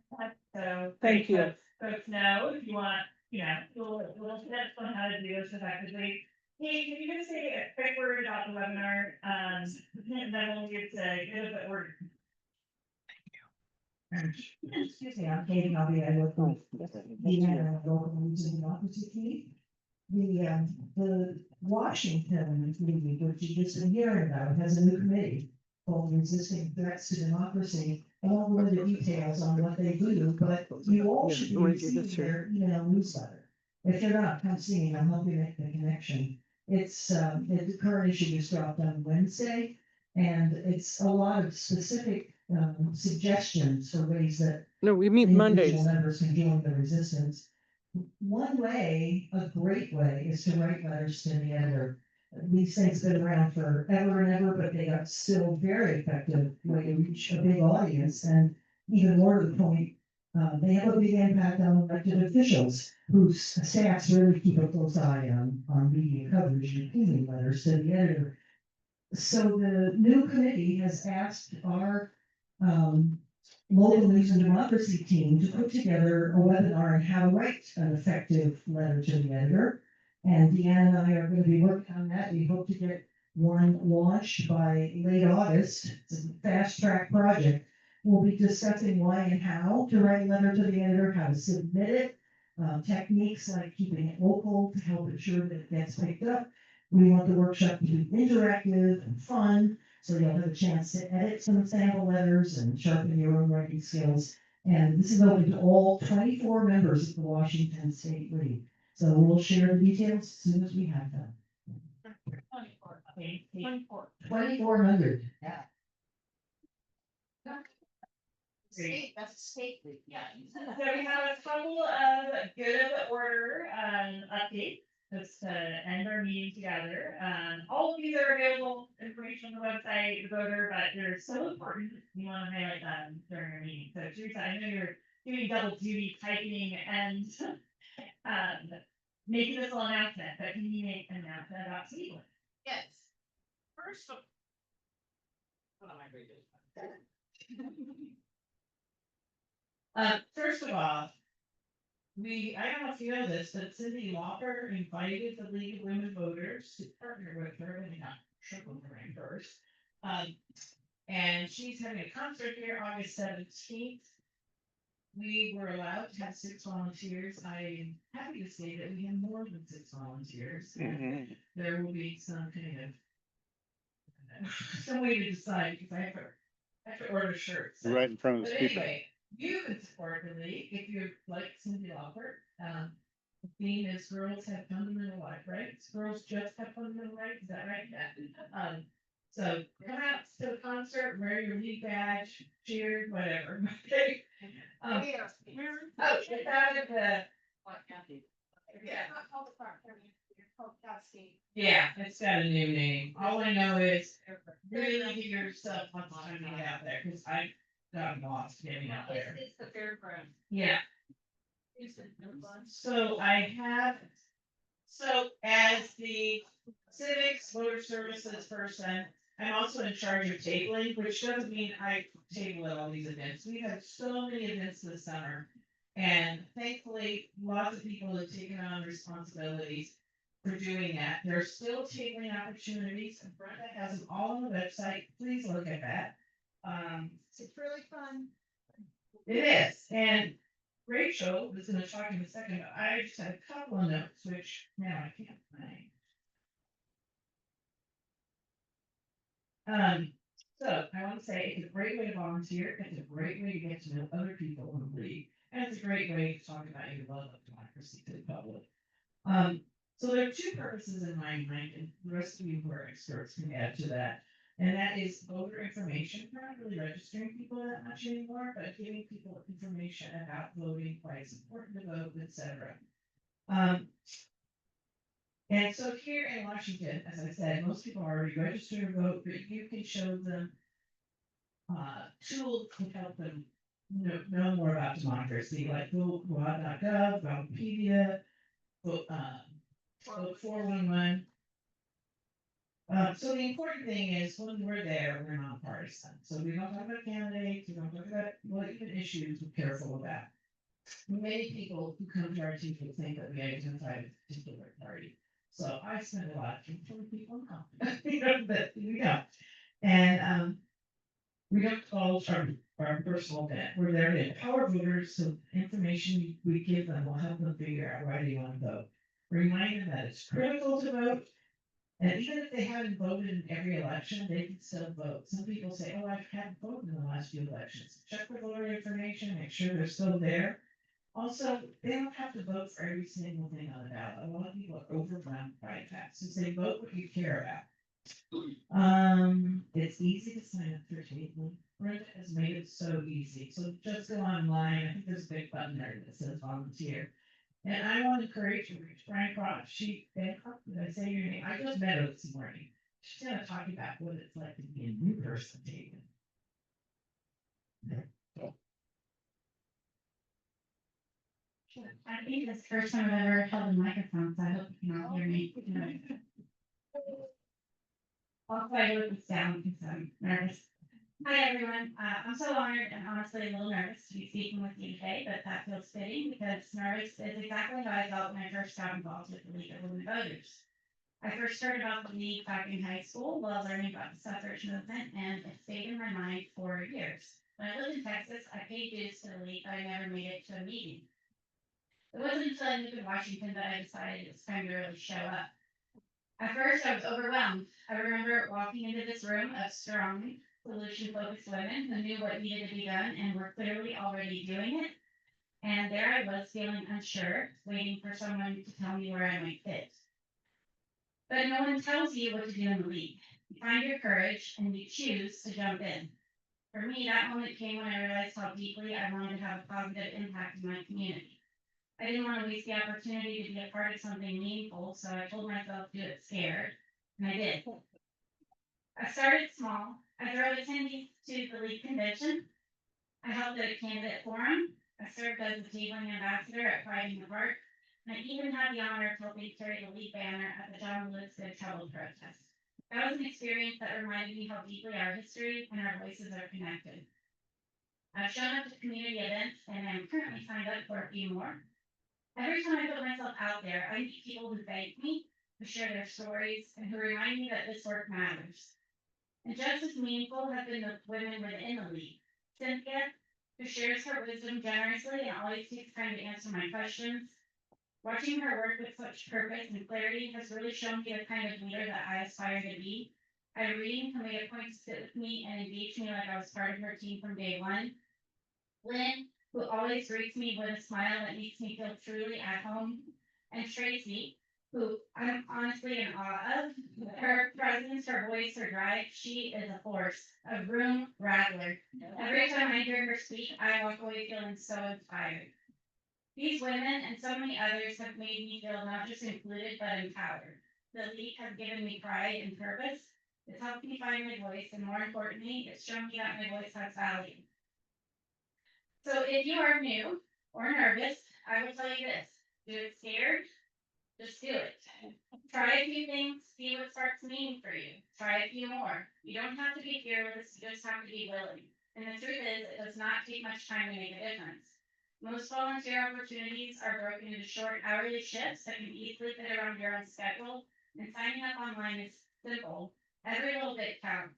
So. Thank you. Folks know if you want, little tips on how to do this effectively. Hey, can you just say a quick word about the webinar? And then we'll get to give a word. Excuse me, I'm Katie, I'll be, I work with the local news and democracy team. The Washington committee, which you just been hearing about, has a new committee called Resisting Threats to Democracy. I won't go into details on what they do, but you all should be receiving their email newsletter. If you're not, come see me, I'll help you make the connection. The current issue is dropped on Wednesday, and it's a lot of specific suggestions for ways that No, we meet individual Mondays. members can join the resistance. One way, a great way, is to write letters to the editor. These things have been around forever and ever, but they are still very effective way to reach a big audience, and even more to the point, they have a big impact on elected officials whose staffs really keep a close eye on media coverage and including letters to the editor. So the new committee has asked our local news and democracy team to put together a webinar on how to write an effective letter to the editor. And Deanna and I are going to be working on that. We hope to get one launched by late August. It's a fast track project. We'll be discussing why and how to write a letter to the editor, how to submit it, techniques like keeping it local to help ensure that it gets picked up. We want the workshop to be interactive and fun, so you'll have a chance to edit some sample letters and sharpen your own writing skills. And this is open to all 24 members of the Washington State League. So we'll share the details as soon as we have them. 2,400. Yeah. Great. That's a state league. Yeah. So we have a couple of good of the order updates just to end our meeting together. All of these are available information on the website, the voter, but they're so important. We want to highlight them during our meeting. So Teresa, I know you're doing double duty typing and making this little announcement, but can you make an announcement about Cleveland? Yes. First of. What am I going to do? First of all, I don't know if you know this, but Cindy Lauper invited the League of Women Voters to partner with her, and not triple her in first. And she's having a concert here August 17th. We were allowed to have 6 volunteers. I am happy to say that we have more than 6 volunteers. There will be some kind of some way to decide, because I have to order shirts. Right in front of the But speaker. anyway, you can support the league if you like Cindy Lauper. The theme is girls have fundamental rights. Girls just have fundamental rights. Is that right? Yeah. So come out to the concert, wear your league badge, cheer, whatever. Okay. Oh, it's out of the. Yeah, it's got a new name. All I know is really give yourself much time to get out there, because I got lost getting out there. It's the fairground. Yeah. So as the civics voter services person, I'm also in charge of tabling, which doesn't mean I table at all these events. We have so many events this summer. And thankfully, lots of people have taken on responsibilities for doing that. There's still tabling opportunities. Brenda has them all on the website. Please look at that. It's really fun. It is. And Rachel is going to talk in a second, but I just had a couple of notes, which now I can't find. So I want to say it's a great way to volunteer. It's a great way to get to know other people in the league. And it's a great way to talk about your love of democracy to the public. So there are two purposes in my mind, and the rest of you who are experts can add to that. And that is voter information. We're not really registering people that much anymore, but giving people information about voting, why it's important to vote, etc. And so here in Washington, as I said, most people are already registered to vote, but you can show them tools to help them know more about democracy, like vote.gov, Votepedia, vote 411. So the important thing is when we're there, we're nonpartisan. So we don't talk about candidates, we don't talk about what even issues we're careful about. Many people who come to our team will think that we identify with a particular party. So I spend a lot of time telling people no, that we don't. And we don't call our personal debt. We're there to empower voters, so information we give them will help them figure out why they want to vote. Remind them that it's critical to vote. And even if they haven't voted in every election, they can still vote. Some people say, oh, I haven't voted in the last few elections. Check the voter information, make sure they're still there. Also, they don't have to vote for every single thing on the ballot. A lot of people are overwhelmed by that. So say vote what you care about. It's easy to sign up for Tableland. Brenda has made it so easy. So just go online. I think there's a big button there that says volunteer. And I want to encourage you, Brian Cross. Did I say your name? I just met her this morning. She's gonna talk about what it's like to be a new person, David. I think it's the first time I've ever held a microphone, so I hope you can all hear me. I'll try to look this down because I'm nervous. Hi, everyone. I'm so honored and honestly a little nervous to be speaking with you today, but that feels fitting because nervous is exactly how I felt when I first got involved with the League of Women Voters. I first heard about the League back in high school while learning about the suffrage movement, and it stayed in my mind for years. When I lived in Texas, I paid dues to the League, but I never made it to a meeting. It wasn't until I moved to Washington that I decided it was time to really show up. At first, I was overwhelmed. I remember walking into this room of strong, solution-focused women who knew what needed to be done and were clearly already doing it. And there I was feeling unsure, waiting for someone to tell me where I might fit. But no one tells you what to do in the League. You find your courage and you choose to jump in. For me, that moment came when I realized how deeply I wanted to have a positive impact in my community. I didn't want to waste the opportunity to be a part of something meaningful, so I told myself to do it scared, and I did. I started small. I drove attendees to the League convention. I helped at a candidate forum. I served as a tabling ambassador at Pride in the Park, and I even had the honor of helping carry the League banner at the John Lewis Good Trouble protest. That was an experience that reminded me how deeply our history and our voices are connected. I've shown up to community events, and I'm currently signed up for a few more. Every time I put myself out there, I meet people who thank me, who share their stories, and who remind me that this work matters. And just as meaningful have been the women within the League. Cynthia, who shares her wisdom generously and always takes time to answer my questions. Watching her work with such purpose and clarity has really shown me the kind of leader that I aspire to be. Irene, who made a point to sit with me and engage me like I was part of her team from day one. Lynn, who always greets me with a smile that makes me feel truly at home. And Tracy, who I'm honestly in awe of. Her presence, her voice, her drive, she is a force, a room rattler. Every time I hear her speak, I walk away feeling so inspired. These women and so many others have made me feel not just included, but empowered. The League has given me pride and purpose. It's helped me find my voice, and more importantly, it's shown me that my voice has value. So if you are new or nervous, I will tell you this: do it scared, just do it. Try a few things, see what sparks meaning for you. Try a few more. You don't have to be fearless, you just have to be willing. And the truth is, it does not take much time to make a difference. Most volunteer opportunities are broken into short hourly shifts that can easily fit around your own schedule, and signing up online is simple. Every little bit counts.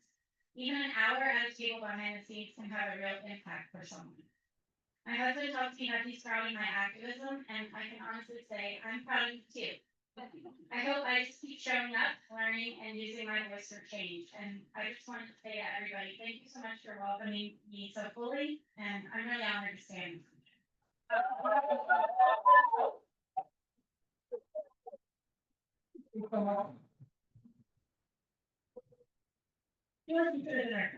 Even an hour at a table behind the scenes can have a real impact for someone. My husband tells me that he's proud of my activism, and I can honestly say I'm proud of him too. I hope I just keep showing up, learning, and using my voice for change. And I just wanted to say to everybody, thank you so much for welcoming me so fully, and I'm really honored to stand. Feel like you put it in our.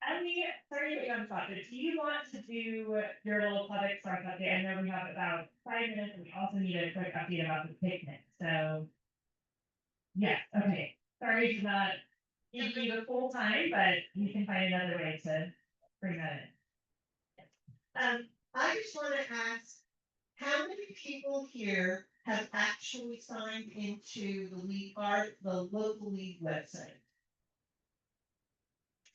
Emily, sorry to be on spot, but do you want to do your little public start update? I know we have about 5 minutes, and we also need a quick update about the picnic, so. Yes, okay, sorry to not give you the full time, but you can find another way to bring that in. I just wanna ask, how many people here have actually signed into the league, the local league website?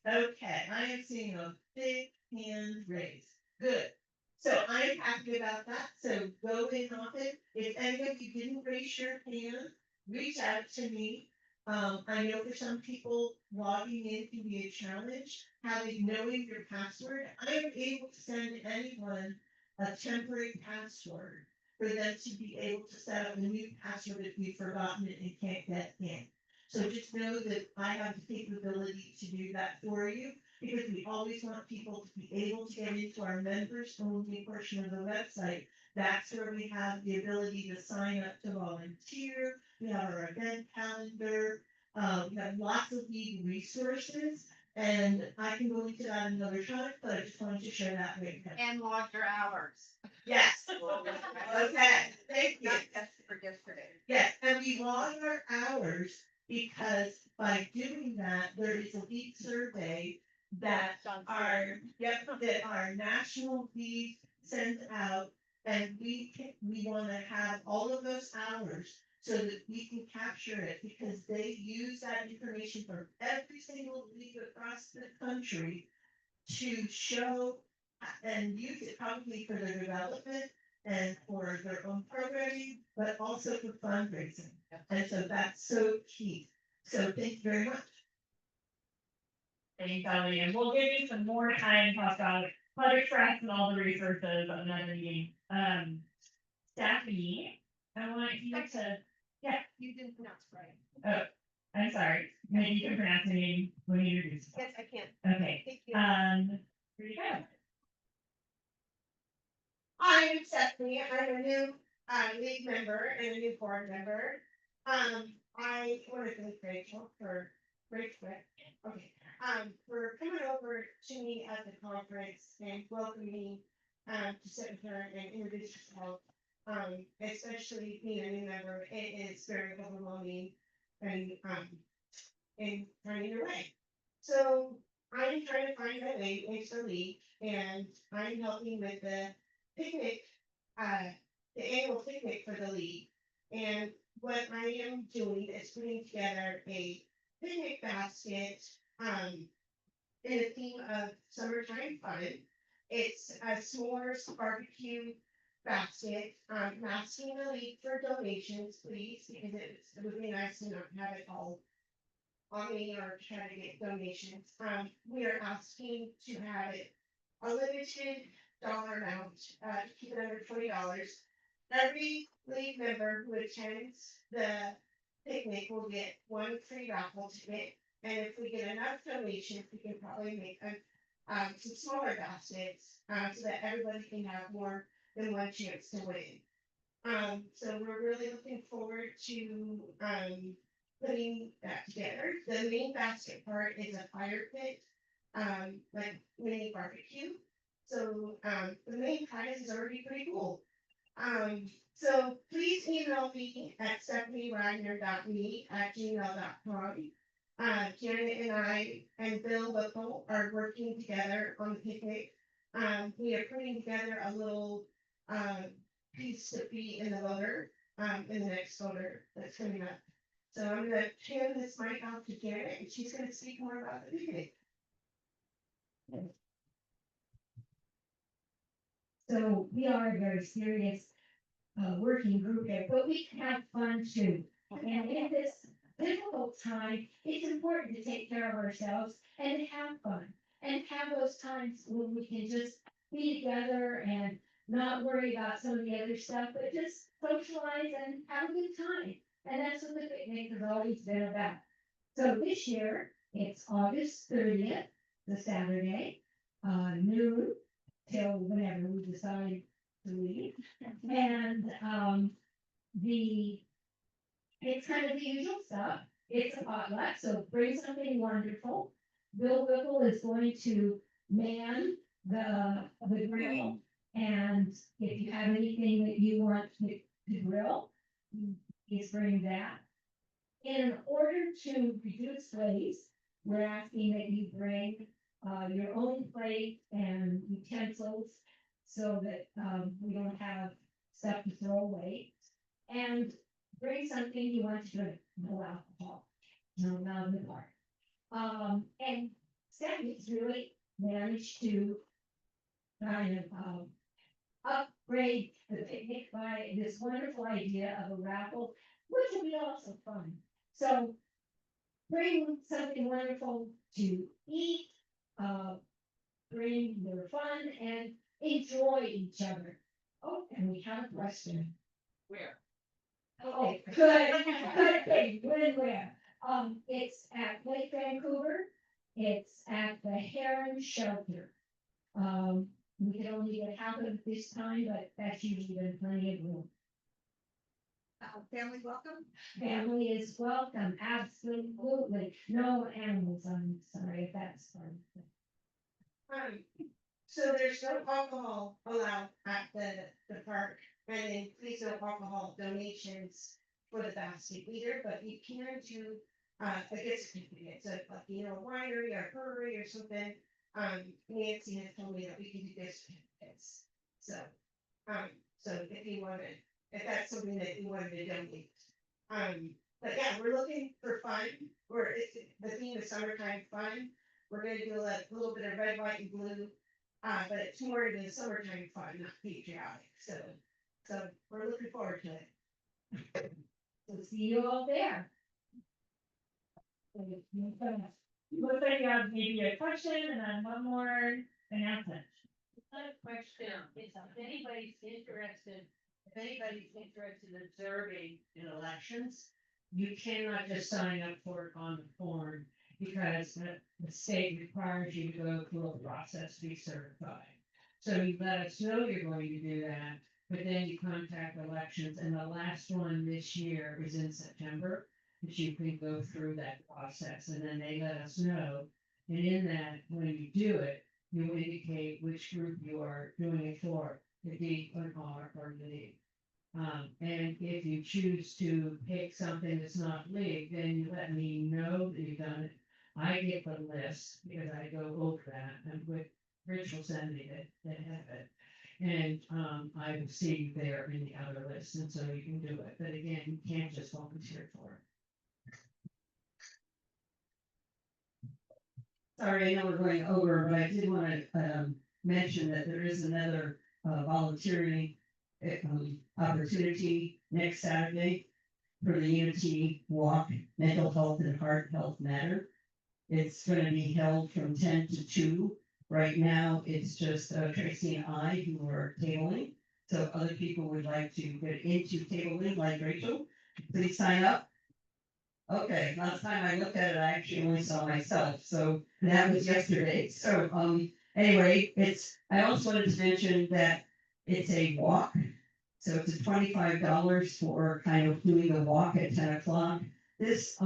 Okay, I am seeing a big hand raised. Good. So I'm happy about that. So go in on it. If any of you didn't raise your hand, reach out to me. I know for some people logging in can be a challenge. Knowing your password, I am able to send anyone a temporary password for them to be able to set up a new password if we've forgotten it and can't get in. So just know that I have the capability to do that for you, because we always want people to be able to get into our members only portion of the website. That's where we have the ability to sign up to volunteer. We have our event calendar. We have lots of league resources, and I can go into that another time, but I just wanted to share that with you. And log your hours. Yes. Okay, thank you. That's for yesterday. Yes, and we log our hours because by doing that, there is a league survey that our national league sends out. And we wanna have all of those hours so that we can capture it, because they use that information from every single league across the country to show and use it probably for their development and for their own programming, but also for fundraising. And so that's so key. So thank you very much. Thanks, Ellie, and we'll give you some more time to talk about Club Express and all the resources on another meeting. Stephanie, I want you to, yeah, You didn't pronounce right. oh, I'm sorry, maybe you can pronounce the name when you introduce yourself. Yes, I can. Okay, Thank you. here you go. I'm Stephanie. I'm a new league member and a new board member. I want to thank Rachel for for coming over to me at the conference and welcoming me to sit with her and introduce herself. Especially being a new member, it is very overwhelming and finding your way. So I'm trying to find my way into the league, and I'm helping with the picnic, the annual picnic for the league. And what I am doing is putting together a picnic basket, in a theme of summertime fun. It's a s'mores barbecue basket. I'm asking the league for donations, please, because it would be nice to not have it all on me or try to get donations. We are asking to have it a limited dollar amount, to keep it under $20. Every league member who attends the picnic will get one free raffle ticket. And if we get enough donations, we can probably make some smaller baskets, so that everybody can have more than one chance to win. So we're really looking forward to putting that together. The main basket part is a fire pit, like mini barbecue. So the main prize is already pretty cool. So please email me at stephaniewagner.me@gmail.com. Janet and I and Bill Whipple are working together on the picnic. We are putting together a little piece to be in the voter, in the next voter that's coming up. So I'm gonna turn this mic off to Janet, and she's gonna speak more about the picnic. So we are a very serious working group here, but we can have fun too. And in this difficult time, it's important to take care of ourselves and have fun. And have those times when we can just be together and not worry about some of the other stuff, but just socialize and have a good time. And that's what the picnic has always been about. So this year, it's August 30th, the Saturday, noon till whenever we decide to leave. And, it's kind of the usual stuff. It's a potluck, so bring something wonderful. Bill Whipple is going to man the grill. And if you have anything that you want to grill, please bring that. In order to reduce waste, we're asking that you bring your own plate and utensils so that we don't have stuff to throw away. And bring something you want to drink, no alcohol, not in the bar. And Stephanie's really managed to kind of upgrade the picnic by this wonderful idea of a raffle, which will be also fun. So bring something wonderful to eat, bring your fun and enjoy each other. Oh, and we have a question. Where? Oh, good thing, where? It's at Lake Vancouver, it's at the Heron Shelter. We can only get half of it this time, but that's usually been plenty of room. Family welcome? Family is welcome, absolutely, no animals, I'm sorry if that's fun. So there's no alcohol allowed at the park, and then please no alcohol donations for the basket either, but you can do, a gift certificate, so like, a winery or brewery or something. Nancy has told me that we can do gift certificates, so, so if that's something that you wanted to donate. But yeah, we're looking for fun, the theme is summertime fun. We're gonna do a little bit of red, white, and blue. But it's more than summertime fun, not patriotic, so we're looking forward to it. So see you all there. Looks like you have maybe a question and then one more announcement. Question, if anybody's interested in observing in elections, You cannot just sign up for it on the form because the state requires you to go through a process to be certified. So you let us know you're going to do that, but then you contact elections, and the last one this year is in September. That you can go through that process, and then they let us know. And in that, when you do it, you indicate which group you are doing it for, the D or R or the D. And if you choose to pick something that's not league, then you let me know that you've done it. I get the list because I go over that, and with Rich will send me that have it. And I will see you there in the other list, and so you can do it. But again, you can't just volunteer for it. Sorry, I know we're going over, but I did want to mention that there is another volunteering opportunity next Saturday for the Unity Walk, Mental Health and Heart Health Matter. It's going to be held from 10 to 2. Right now, it's just Tracy and I who are tabling. So other people would like to get into tabling, like Rachel, please sign up. Okay, last time I looked at it, I actually only saw myself, so that was yesterday. So, anyway, I also wanted to mention that it's a walk. So it's a $25 for kind of doing a walk at 10 o'clock. This,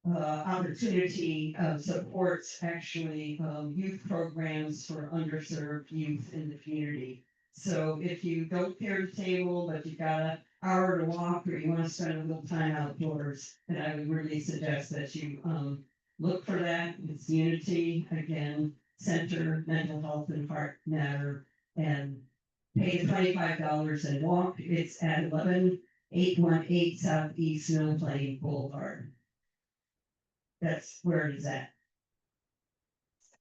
opportunity supports actually youth programs for underserved youth in the community. So if you don't care to table, but you've got an hour to walk or you want to spend a little time outdoors, then I would really suggest that you look for that. It's Unity, again, Center, Mental Health and Heart Matter, and pay the $25 and walk. It's at 11818 Southeast Mill Plain Boulevard. That's where it is at.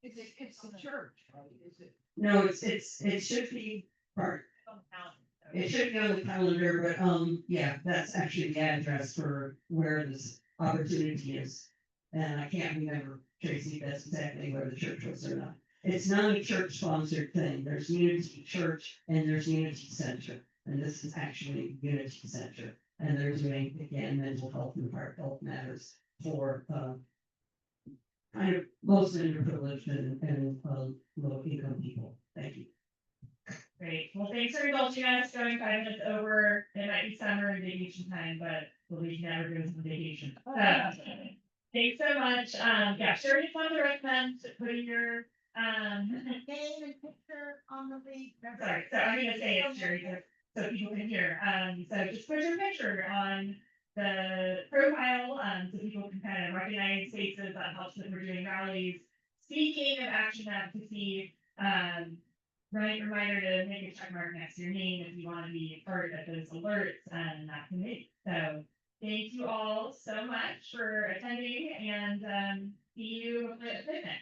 It's the church, right? Is it? No, it should be part. It should be on the calendar, but yeah, that's actually the address for where this opportunity is. And I can't remember, Tracy, if that's exactly where the church was or not. It's not a church sponsored thing. There's Unity Church and there's Unity Center. And this is actually Unity Center. And they're doing, again, mental health and heart health matters for, kind of mostly underprivileged and low income people. Thank you. Great. Well, thanks for indulging us going 5 minutes over. It might be summer and vacation time, but we never goes on vacation. Thanks so much. Yeah, sure. Just wanted to recommend putting your, Name and picture on the lead. sorry, so I'm gonna say it, Sherry, so people can hear. So just put your picture on the profile, so people can kind of recognize faces. That helps when we're doing rallies. Speaking of action advocacy, right, reminder to make a check mark next to your name if you want to be part of those alerts and that committee. So thank you all so much for attending and see you at the next.